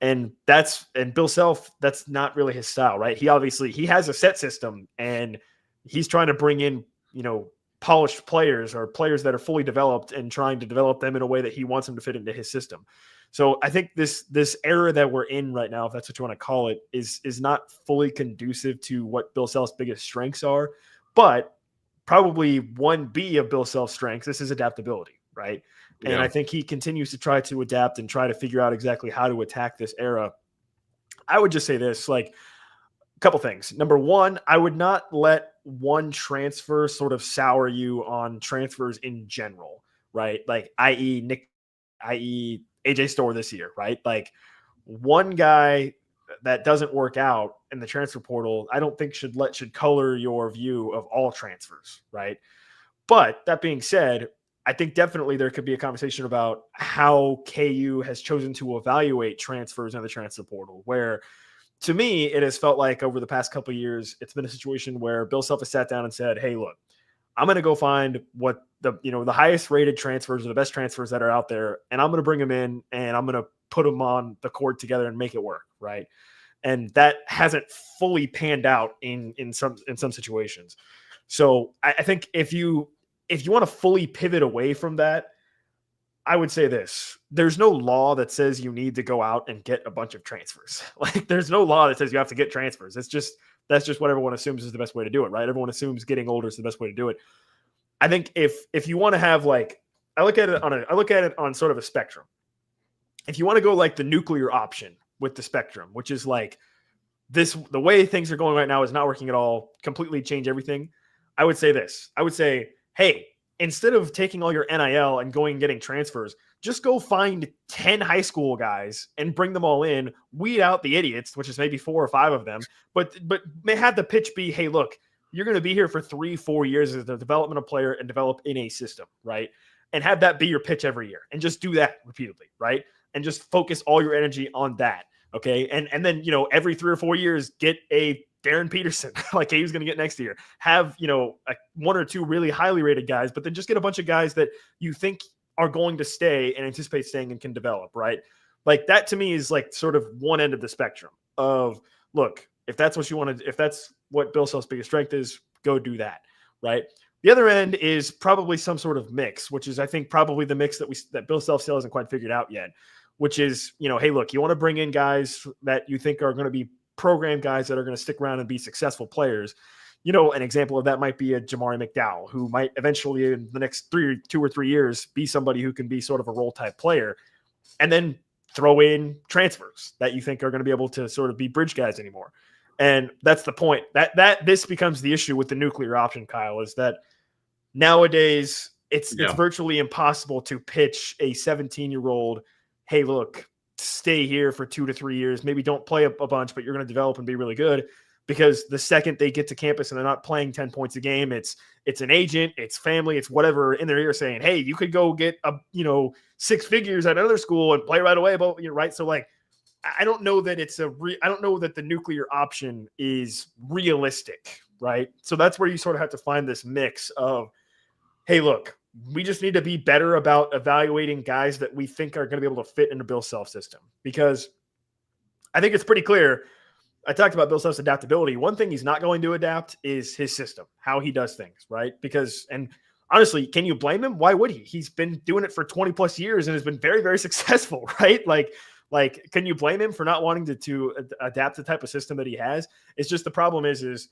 And Bill Self, that's not really his style, right? He has a set system and he's trying to bring in, you know, polished players or players that are fully developed and trying to develop them in a way that he wants them to fit into his system. So I think this era that we're in right now, if that's what you want to call it, is not fully conducive to what Bill Self's biggest strengths are. But probably 1B of Bill Self's strengths, this is adaptability, right? And I think he continues to try to adapt and try to figure out exactly how to attack this era. I would just say this, like, a couple things. Number one, I would not let one transfer sort of sour you on transfers in general, right? Like, i.e. AJ Storr this year, right? Like, one guy that doesn't work out in the transfer portal, I don't think should color your view of all transfers, right? But that being said, I think definitely there could be a conversation about how KU has chosen to evaluate transfers in the transfer portal, where to me, it has felt like over the past couple of years, it's been a situation where Bill Self has sat down and said, hey, look, I'm going to go find what the highest rated transfers or the best transfers that are out there, and I'm going to bring them in and I'm going to put them on the court together and make it work, right? And that hasn't fully panned out in some situations. So I think if you want to fully pivot away from that, I would say this. There's no law that says you need to go out and get a bunch of transfers. Like, there's no law that says you have to get transfers. That's just what everyone assumes is the best way to do it, right? Everyone assumes getting older is the best way to do it. I think if you want to have, like, I look at it on sort of a spectrum. If you want to go like the nuclear option with the spectrum, which is like the way things are going right now is not working at all, completely change everything. I would say this. I would say, hey, instead of taking all your NIL and going and getting transfers, just go find 10 high school guys and bring them all in, weed out the idiots, which is maybe 4 or 5 of them, but may have the pitch be, hey, look, you're going to be here for 3-4 years as a developmental player and develop in a system, right? And have that be your pitch every year and just do that repeatedly, right? And just focus all your energy on that, okay? And then, every 3 or 4 years, get a Darren Peterson, like he's going to get next year. Have, 1 or 2 really highly rated guys, but then just get a bunch of guys that you think are going to stay and anticipate staying and can develop, right? Like, that to me is like sort of one end of the spectrum of, look, if that's what you want to, if that's what Bill Self's biggest strength is, go do that, right? The other end is probably some sort of mix, which is, I think, probably the mix that Bill Self still hasn't quite figured out yet, which is, hey, look, you want to bring in guys that you think are going to be program guys that are going to stick around and be successful players. An example of that might be a Jamari McDowell, who might eventually in the next 2 or 3 years be somebody who can be sort of a role type player, and then throw in transfers that you think are going to be able to sort of be bridge guys anymore. And that's the point. That this becomes the issue with the nuclear option, Kyle, is that nowadays it's virtually impossible to pitch a 17-year-old, hey, look, stay here for 2 to 3 years. Maybe don't play a bunch, but you're going to develop and be really good. Because the second they get to campus and they're not playing 10 points a game, it's an agent, it's family, it's whatever in their ear saying, hey, you could go get 6 figures at another school and play right away. But right. So like, I don't know that I don't know that the nuclear option is realistic. Right. So that's where you sort of have to find this mix of, hey, look, we just need to be better about evaluating guys that we think are going to be able to fit into Bill Self's system, because I think it's pretty clear. I talked about Bill Self's adaptability. One thing he's not going to adapt is his system, how he does things, right? Because, and honestly, can you blame him? Why would he? He's been doing it for 20 plus years and has been very, very successful, right? Like, can you blame him for not wanting to adapt the type of system that he has? It's just the problem is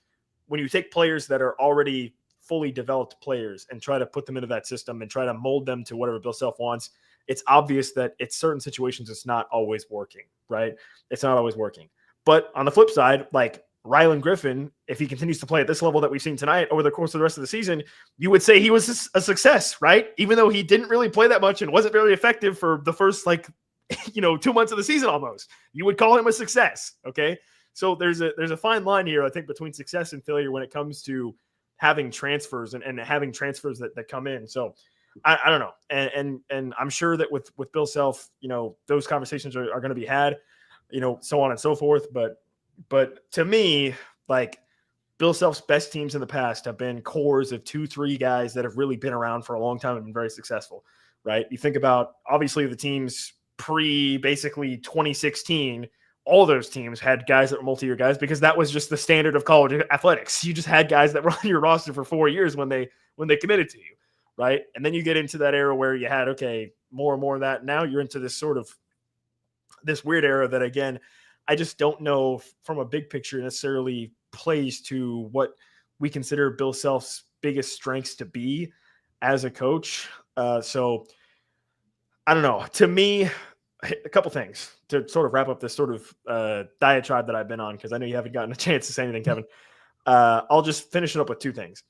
when you take players that are already fully developed players and try to put them into that system and try to mold them to whatever Bill Self wants, it's obvious that in certain situations, it's not always working, right? It's not always working. But on the flip side, like Rylan Griffin, if he continues to play at this level that we've seen tonight over the course of the rest of the season, you would say he was a success, right? Even though he didn't really play that much and wasn't very effective for the first 2 months of the season almost, you would call him a success. Okay. So there's a fine line here, I think, between success and failure when it comes to having transfers and having transfers that come in. So I don't know. And I'm sure that with Bill Self, those conversations are going to be had, so on and so forth. But to me, like, Bill Self's best teams in the past have been cores of 2-3 guys that have really been around for a long time and been very successful, right? You think about, obviously, the teams basically 2016, all those teams had guys that were multi-year guys because that was just the standard of college athletics. You just had guys that were on your roster for 4 years when they committed to you, right? And then you get into that era where you had, okay, more and more of that. Now you're into this sort of this weird era that, again, I just don't know from a big picture necessarily plays to what we consider Bill Self's biggest strengths to be as a coach. So I don't know. To me, a couple things to sort of wrap up this sort of diatribe that I've been on, because I know you haven't gotten a chance to say anything, Kevin. I'll just finish it up with 2 things.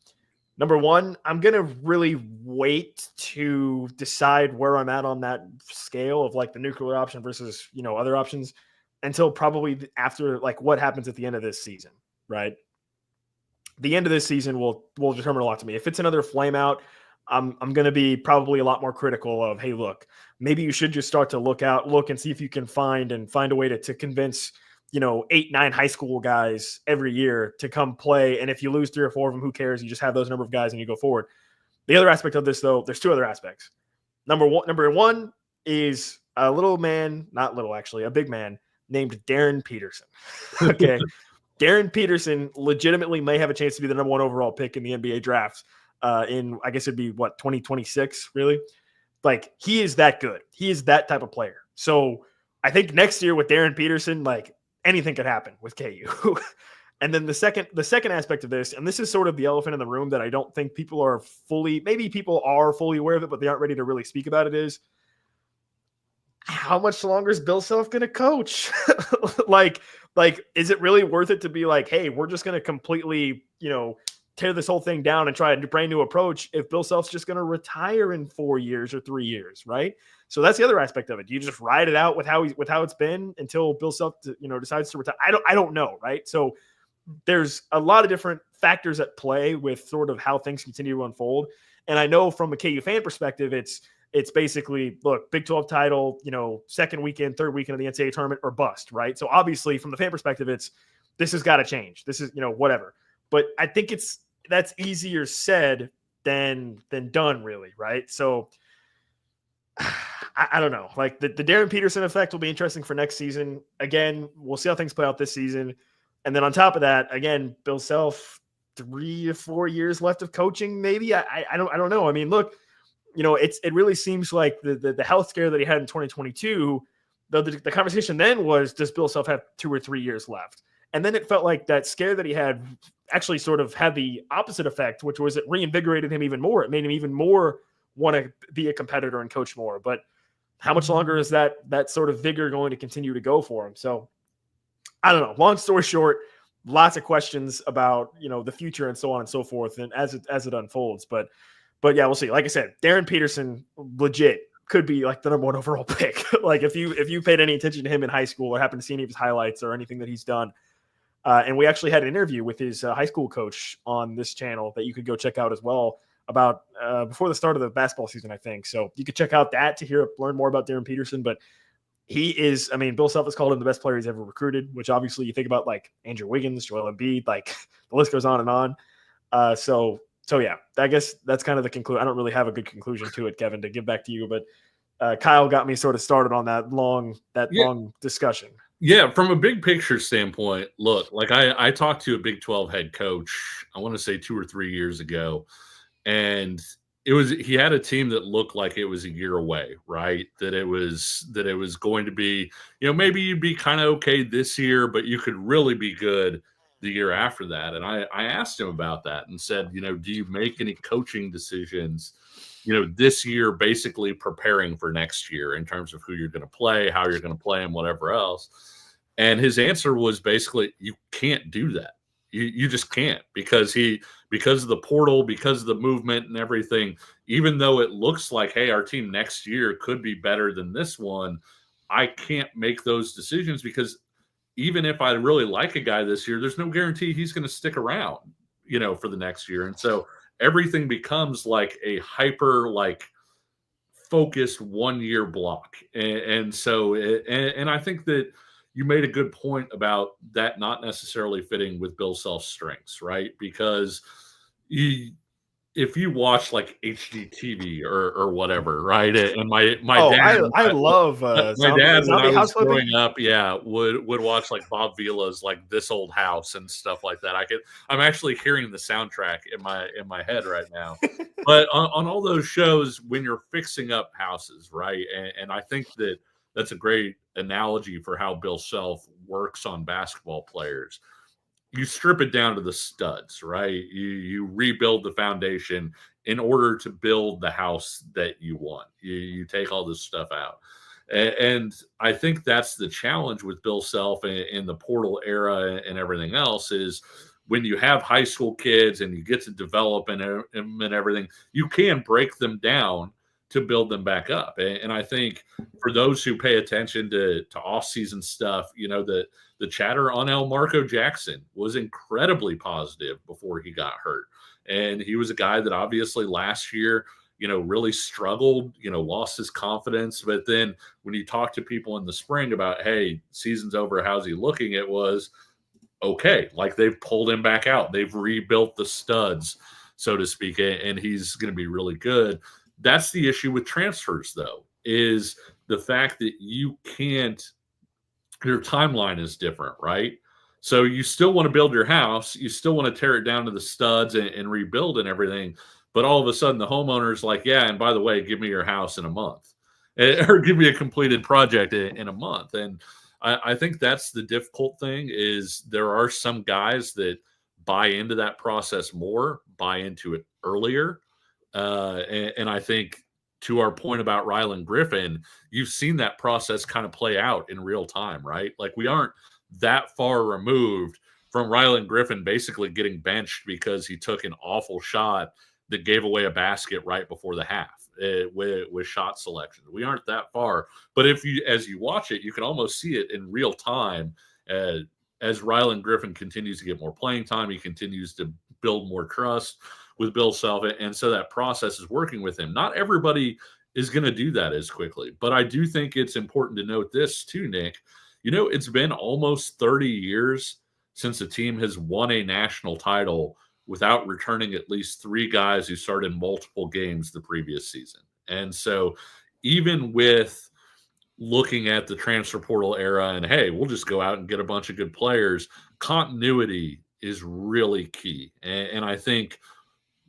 Number one, I'm going to really wait to decide where I'm at on that scale of like the nuclear option versus, other options until probably after like what happens at the end of this season, right? The end of this season will determine a lot to me. If it's another flame out, I'm going to be probably a lot more critical of, hey, look, maybe you should just start to look and see if you can find a way to convince 8, 9 high school guys every year to come play. And if you lose 3 or 4 of them, who cares? You just have those number of guys and you go forward. The other aspect of this, though, there's 2 other aspects. Number one is a a big man named Darren Peterson. Okay. Darren Peterson legitimately may have a chance to be the number 1 overall pick in the NBA draft in, I guess it'd be 2026, really? Like, he is that good. He is that type of player. So I think next year with Darren Peterson, like, anything could happen with KU. And then the second aspect of this, and this is sort of the elephant in the room that I don't think people are fully aware of it, but they aren't ready to really speak about it, is how much longer is Bill Self going to coach? like, is it really worth it to be like, hey, we're just going to completely, tear this whole thing down and try a brand new approach if Bill Self's just going to retire in 4 years or 3 years, right? So that's the other aspect of it. Do you just ride it out with how it's been until Bill Self, decides to retire? I don't know, right? So there's a lot of different factors at play with sort of how things continue to unfold. And I know from a KU fan perspective, it's basically, look, Big 12 title, second weekend, third weekend of the NCAA tournament or bust, right? So obviously from the fan perspective, this has got to change. This is, whatever. But I think that's easier said than done, really, right? So I don't know. Like the Darren Peterson effect will be interesting for next season. Again, we'll see how things play out this season. And then on top of that, again, Bill Self, 3 or 4 years left of coaching, maybe. I don't know. I mean, look, it really seems like the health scare that he had in 2022, the conversation then was, does Bill Self have 2 or 3 years left? And then it felt like that scare that he had actually sort of had the opposite effect, which was it reinvigorated him even more. It made him even more want to be a competitor and coach more. But how much longer is that sort of vigor going to continue to go for him? So I don't know. Long story short, lots of questions about, the future and so on and so forth, and as it unfolds. But yeah, we'll see. Like I said, Darren Peterson legit could be like the number 1 overall pick. Like if you paid any attention to him in high school or happened to see any of his highlights or anything that he's done. And we actually had an interview with his high school coach on this channel that you could go check out as well about before the start of the basketball season, I think. So you could check out that to learn more about Darren Peterson. But he is, Bill Self has called him the best player he's ever recruited, which obviously you think about like Andrew Wiggins, Joel Embiid, like the list goes on and on. So yeah, I guess that's kind of the conclusion. I don't really have a good conclusion to it, Kevin, to give back to you, but Kyle got me sort of started on that long discussion. Yeah, from a big picture standpoint, look, like I talked to a Big 12 head coach, I want to say 2 or 3 years ago, and he had a team that looked like it was a year away, right? That it was going to be, maybe you'd be kind of okay this year, but you could really be good the year after that. And I asked him about that and said, do you make any coaching decisions, this year, basically preparing for next year in terms of who you're going to play, how you're going to play, and whatever else? And his answer was basically, you can't do that. You just can't, because of the portal, because of the movement and everything, even though it looks like, hey, our team next year could be better than this one, I can't make those decisions, because even if I really like a guy this year, there's no guarantee he's going to stick around, for the next year. And so everything becomes like a hyper, focused 1 year block. And so I think that you made a good point about that not necessarily fitting with Bill Self's strengths, right? Because if you watch like HGTV or whatever, right? And my dad, I love my dad when I was growing up, would watch like Bob Vila's like This Old House and stuff like that. I'm actually hearing the soundtrack in my head right now. But on all those shows, when you're fixing up houses, right? And I think that's a great analogy for how Bill Self works on basketball players. You strip it down to the studs, right? You rebuild the foundation in order to build the house that you want. You take all this stuff out. And I think that's the challenge with Bill Self in the portal era and everything else, is when you have high school kids and you get to develop them and everything, you can break them down to build them back up. And I think for those who pay attention to off-season stuff, the chatter on Marco Jackson was incredibly positive before he got hurt. And he was a guy that obviously last year, really struggled, lost his confidence. But then when you talk to people in the spring about, hey, season's over, how's he looking? It was okay. Like they've pulled him back out. They've rebuilt the studs, so to speak, and he's going to be really good. That's the issue with transfers, though, is the fact that your timeline is different, right? So you still want to build your house. You still want to tear it down to the studs and rebuild and everything. But all of a sudden the homeowner's like, yeah, and by the way, give me your house in a month, or give me a completed project in a month. And I think that's the difficult thing, is there are some guys that buy into that process more, buy into it earlier. And I think, to our point about Rylan Griffin, you've seen that process kind of play out in real time, right? Like we aren't that far removed from Rylan Griffin basically getting benched because he took an awful shot that gave away a basket right before the half with shot selection. We aren't that far, but as you watch it, you can almost see it in real time. As Rylan Griffin continues to get more playing time, he continues to build more trust with Bill Self, and so that process is working with him. Not everybody is going to do that as quickly, but I do think it's important to note this too, Nick. It's been almost 30 years since a team has won a national title without returning at least 3 guys who started multiple games the previous season. And so even with looking at the transfer portal era and, hey, we'll just go out and get a bunch of good players, continuity is really key. And I think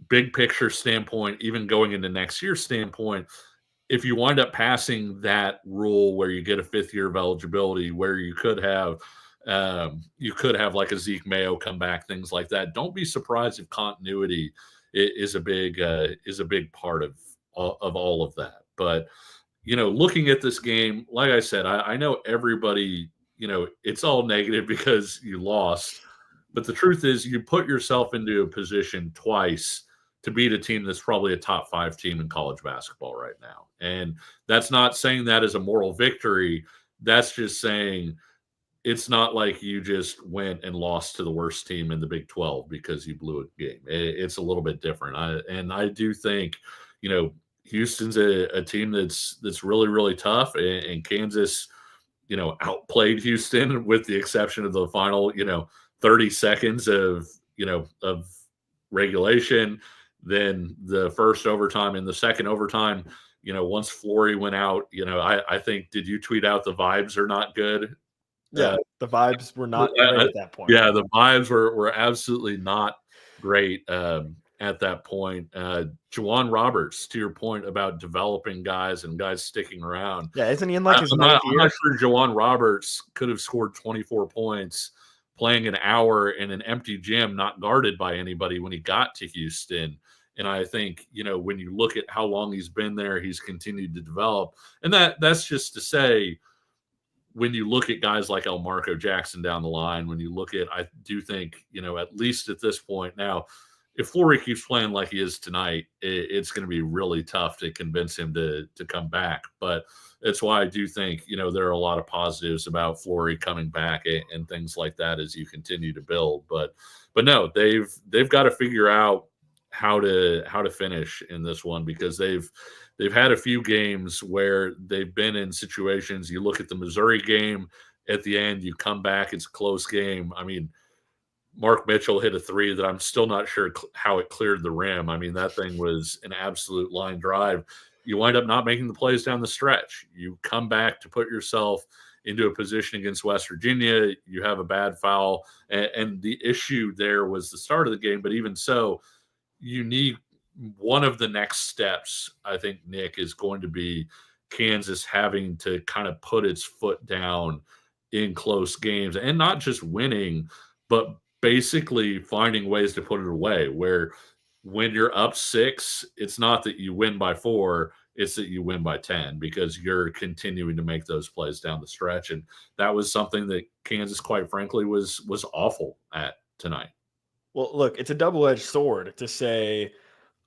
big picture standpoint, even going into next year's standpoint, if you wind up passing that rule where you get a 5th year of eligibility, where you could have like a Zeke Mayo come back, things like that. Don't be surprised if continuity is a big part of all of that. But looking at this game, like I said, I know everybody, it's all negative because you lost, but the truth is you put yourself into a position twice to beat a team that's probably a top 5 team in college basketball right now. And that's not saying that as a moral victory. That's just saying it's not like you just went and lost to the worst team in the Big 12 because you blew a game. It's a little bit different. I do think, Houston's a team that's really, really tough, and Kansas, outplayed Houston with the exception of the final, 30 seconds of regulation. Then the first overtime and the second overtime, once Flory went out, I think, did you tweet out the vibes are not good? Yeah, the vibes were not great at that point. Yeah, the vibes were absolutely not great at that point. Juwan Roberts, to your point about developing guys and guys sticking around. Yeah, isn't he in like his I'm ninth year? not sure Juwan Roberts could have scored 24 points playing an hour in an empty gym, not guarded by anybody when he got to Houston. And I think, when you look at how long he's been there, he's continued to develop. And that's just to say, when you look at guys like Marco Jackson down the line, when you look at, I do think, at least at this point now, if Flory keeps playing like he is tonight, it's going to be really tough to convince him to come back. But that's why I do think, there are a lot of positives about Flory coming back and things like that as you continue to build. But no, they've got to figure out how to finish in this one, because they've had a few games where they've been in situations. You look at the Missouri game at the end, you come back, it's a close game. I mean, Mark Mitchell hit a 3 that I'm still not sure how it cleared the rim. I mean, that thing was an absolute line drive. You wind up not making the plays down the stretch. You come back to put yourself into a position against West Virginia. You have a bad foul. And the issue there was the start of the game. But even so, you need one of the next steps, I think, Nick, is going to be Kansas having to kind of put its foot down in close games, and not just winning, but basically finding ways to put it away, where when you're up 6, it's not that you win by 4, it's that you win by 10, because you're continuing to make those plays down the stretch. And that was something that Kansas, quite frankly, was awful at tonight. Well, look, it's a double-edged sword to say,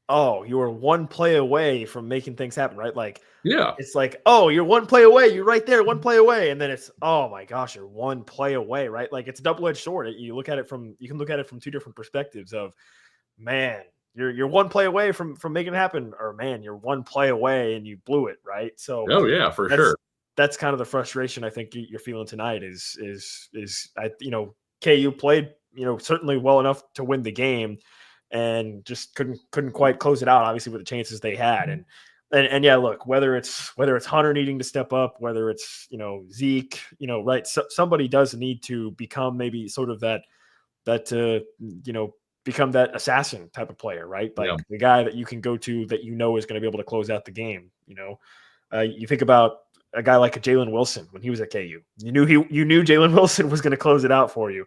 oh, you were one play away from making things happen, right? Like, yeah, it's like, oh, you're one play away. You're right there, one play away. And then it's, oh my gosh, you're one play away, right? Like, it's a double-edged sword. You can look at it from 2 different perspectives of, man, you're one play away from making it happen, or man, you're one play away and you blew it, right? So, oh yeah, for sure. That's kind of the frustration I think you're feeling tonight is KU played, certainly well enough to win the game, and just couldn't quite close it out, obviously, with the chances they had. And yeah, look, whether it's Hunter needing to step up, whether it's, Zeke, right. So, somebody does need to become maybe sort of that become that assassin type of player, right? Like the guy that you can go to that is going to be able to close out the game. You think about a guy like a Jalen Wilson when he was at KU. You knew Jalen Wilson was going to close it out for you.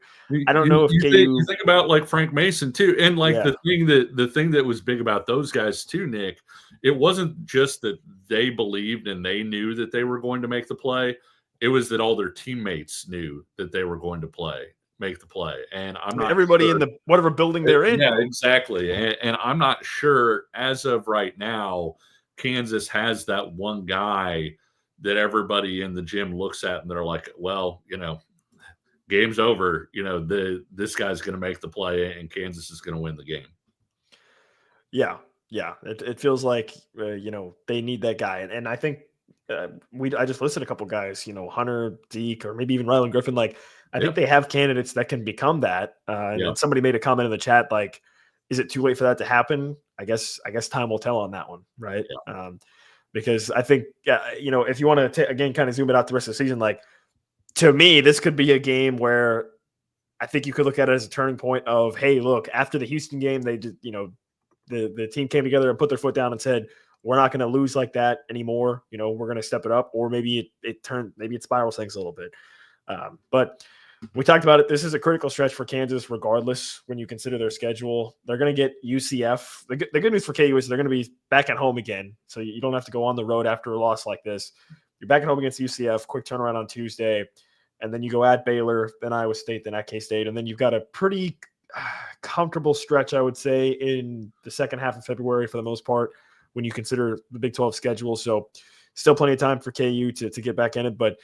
I don't know if you think about like Frank Mason too, and like the thing that was big about those guys too, Nick. It wasn't just that they believed and they knew that they were going to make the play. It was that all their teammates knew that they were going to make the play. And I'm not everybody in the whatever building they're in. Yeah, exactly. And I'm not sure as of right now, Kansas has that one guy that everybody in the gym looks at and they're like, well, game's over. This guy's going to make the play and Kansas is going to win the game. Yeah. Yeah. It feels like, they need that guy. And I think I just listed a couple guys, Hunter, Zeke, or maybe even Rylan Griffin. Like, I think they have candidates that can become that. And somebody made a comment in the chat, like, is it too late for that to happen? I guess time will tell on that one. Right. Yeah. Because I think, if you want to, again, kind of zoom it out the rest of the season, like, to me, this could be a game where I think you could look at it as a turning point of, hey, look, after the Houston game, they did, the team came together and put their foot down and said, we're not going to lose like that anymore. We're going to step it up, or maybe maybe it spirals things a little bit. But we talked about it. This is a critical stretch for Kansas, regardless, when you consider their schedule. They're going to get UCF. The good news for KU is they're going to be back at home again. So you don't have to go on the road after a loss like this. You're back at home against UCF, quick turnaround on Tuesday. And then you go at Baylor, then Iowa State, then at K-State. And then you've got a pretty comfortable stretch, I would say, in the second half of February for the most part, when you consider the Big 12 schedule. So still plenty of time for KU to get back in it. But,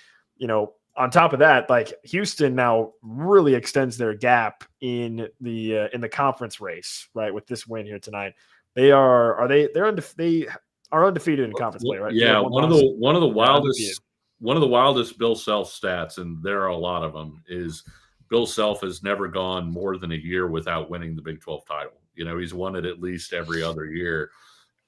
on top of that, like, Houston now really extends their gap in the conference race, right? With this win here tonight, they are undefeated in conference play, right? Yeah, one of the wildest Bill Self stats, and there are a lot of them, is Bill Self has never gone more than a year without winning the Big 12 title. He's won it at least every other year.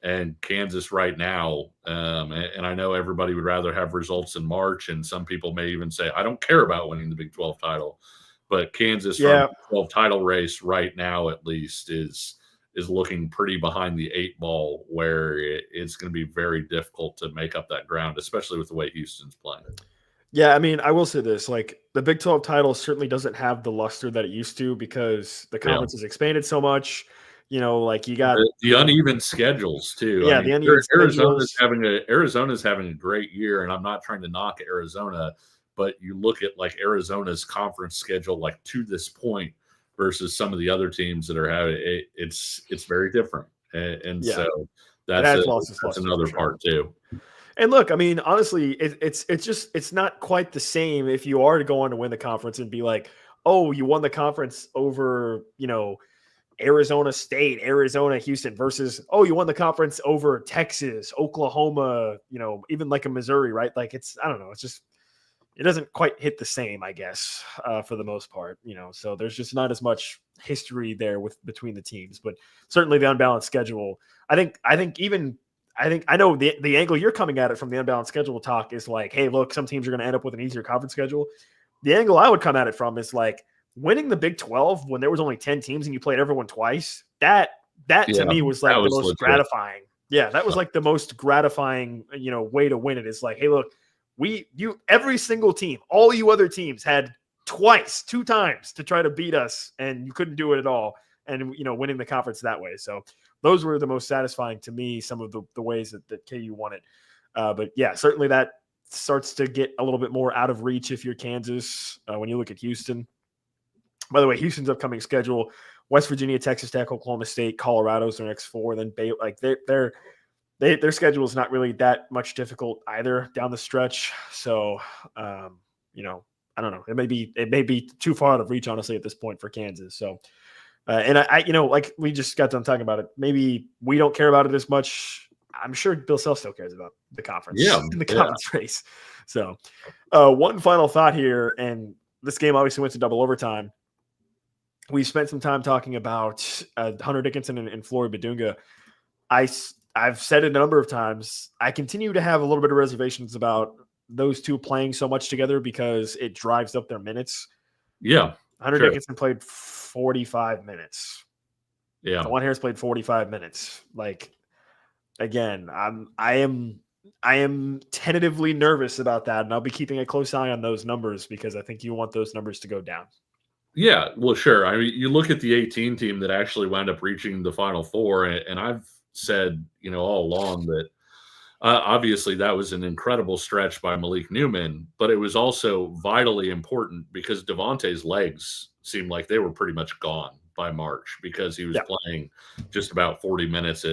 And Kansas right now, and I know everybody would rather have results in March, and some people may even say, I don't care about winning the Big 12 title. But Kansas from the Big 12 title race right now, at least, is looking pretty behind the 8 ball, where it's going to be very difficult to make up that ground, especially with the way Houston's playing. Yeah, I mean, I will say this, like, the Big 12 title certainly doesn't have the luster that it used to, because the conference has expanded so much. Like, you got the uneven schedules too. Yeah, the uneven schedules. Arizona's having a great year, and I'm not trying to knock Arizona, but you look at like Arizona's conference schedule, like, to this point, versus some of the other teams that are having it, it's very different, and so that's another part too. And look, I mean, honestly, it's not quite the same if you are to go on to win the conference and be like, oh, you won the conference over, Arizona State, Arizona, Houston, versus, oh, you won the conference over Texas, Oklahoma, even like a Missouri, right? Like, I don't know. It's just, it doesn't quite hit the same, I guess, for the most part, so there's just not as much history there between the teams, but certainly the unbalanced schedule. I know the angle you're coming at it from the unbalanced schedule talk is like, hey, look, some teams are going to end up with an easier conference schedule. The angle I would come at it from is like, winning the Big 12 when there was only 10 teams and you played everyone twice, that to me was like the most gratifying. Yeah, that was like the most gratifying, way to win it. Is like, hey, look, every single team, all you other teams had 2 times to try to beat us, and you couldn't do it at all. And, winning the conference that way. So those were the most satisfying to me, some of the ways that KU won it. But yeah, certainly that starts to get a little bit more out of reach if you're Kansas when you look at Houston. By the way, Houston's upcoming schedule: West Virginia, Texas Tech, Oklahoma State, Colorado's their next 4. Then Baylor. Like, their schedule is not really that much difficult either down the stretch. So, I don't know. It may be too far out of reach, honestly, at this point for Kansas. So, and I like we just got done talking about it. Maybe we don't care about it as much. I'm sure Bill Self still cares about the conference, conference race. So, one final thought here, and this game obviously went to double overtime. We spent some time talking about Hunter Dickinson and Flory Badunga. I've said it a number of times. I continue to have a little bit of reservations about those two playing so much together because it drives up their minutes. Yeah. Hunter Dickinson played 45 minutes. Yeah. Juwan Harris played 45 minutes. Like, again, I am tentatively nervous about that, and I'll be keeping a close eye on those numbers because I think you want those numbers to go down. Yeah, well, sure. I mean, you look at the 18 team that actually wound up reaching the Final Four, and I've said, all along that obviously that was an incredible stretch by Malik Newman, but it was also vitally important because Devontae's legs seemed like they were pretty much gone by March because he was playing just about 40 minutes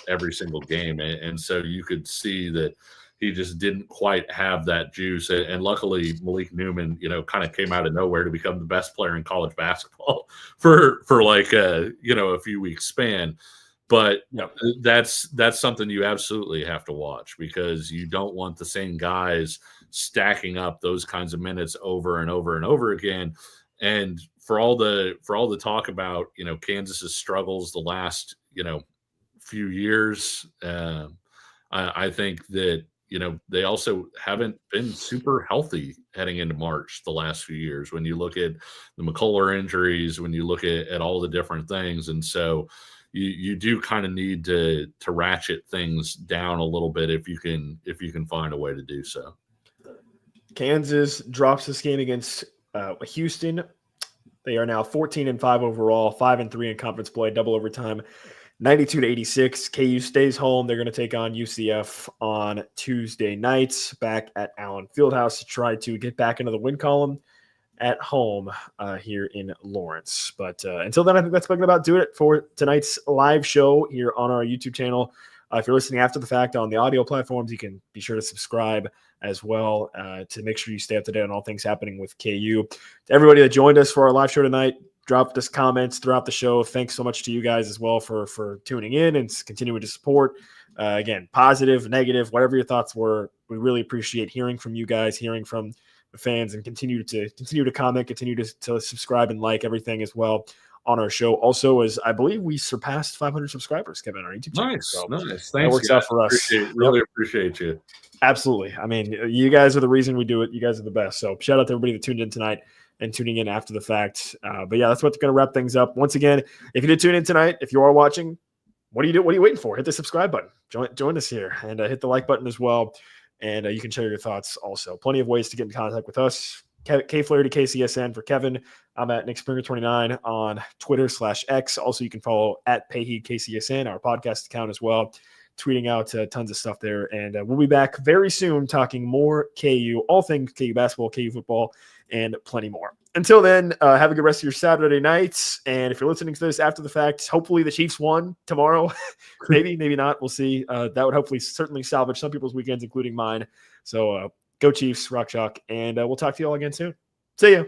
every single game. And so you could see that he just didn't quite have that juice. And luckily Malik Newman, kind of came out of nowhere to become the best player in college basketball for like a few weeks span. But that's something you absolutely have to watch because you don't want the same guys stacking up those kinds of minutes over and over and over again. And for all the talk about, Kansas's struggles the last, few years, I think that, they also haven't been super healthy heading into March the last few years. When you look at the McCullough injuries, when you look at all the different things, and so you do kind of need to ratchet things down a little bit if you can find a way to do so. Kansas drops this game against Houston. They are now 14-5 overall, 5-3 in conference play, double overtime, 92-86. KU stays home. They're going to take on UCF on Tuesday nights back at Allen Fieldhouse to try to get back into the win column at home here in Lawrence. But until then, I think that's going to about do it for tonight's live show here on our YouTube channel. If you're listening after the fact on the audio platforms, you can be sure to subscribe as well to make sure you stay up to date on all things happening with KU. To everybody that joined us for our live show tonight, dropped us comments throughout the show. Thanks so much to you guys as well for tuning in and continuing to support. Again, positive, negative, whatever your thoughts were, we really appreciate hearing from you guys, hearing from the fans, and continue to comment, continue to subscribe and like everything as well on our show. Also, as I believe we surpassed 500 subscribers, Kevin, on our YouTube channel. Nice, so nice. Thanks, that works out for us. Really appreciate you. Absolutely. I mean, you guys are the reason we do it. You guys are the best. So shout out to everybody that tuned in tonight and tuning in after the fact. But yeah, that's what's going to wrap things up. Once again, if you did tune in tonight, if you are watching, what are you waiting for? Hit the subscribe button. Join us here and hit the like button as well. And you can share your thoughts also. Plenty of ways to get in contact with us. K Flaherty, KCSN for Kevin. I'm at Nick Springer 29 on Twitter/X. Also, you can follow at Payheed KCSN, our podcast account as well, tweeting out tons of stuff there. And we'll be back very soon talking more KU, all things KU basketball, KU football, and plenty more. Until then, have a good rest of your Saturday nights. And if you're listening to this after the fact, hopefully the Chiefs won tomorrow. maybe not. We'll see. That would hopefully certainly salvage some people's weekends, including mine. So go Chiefs, rock chalk, and we'll talk to you all again soon. See ya.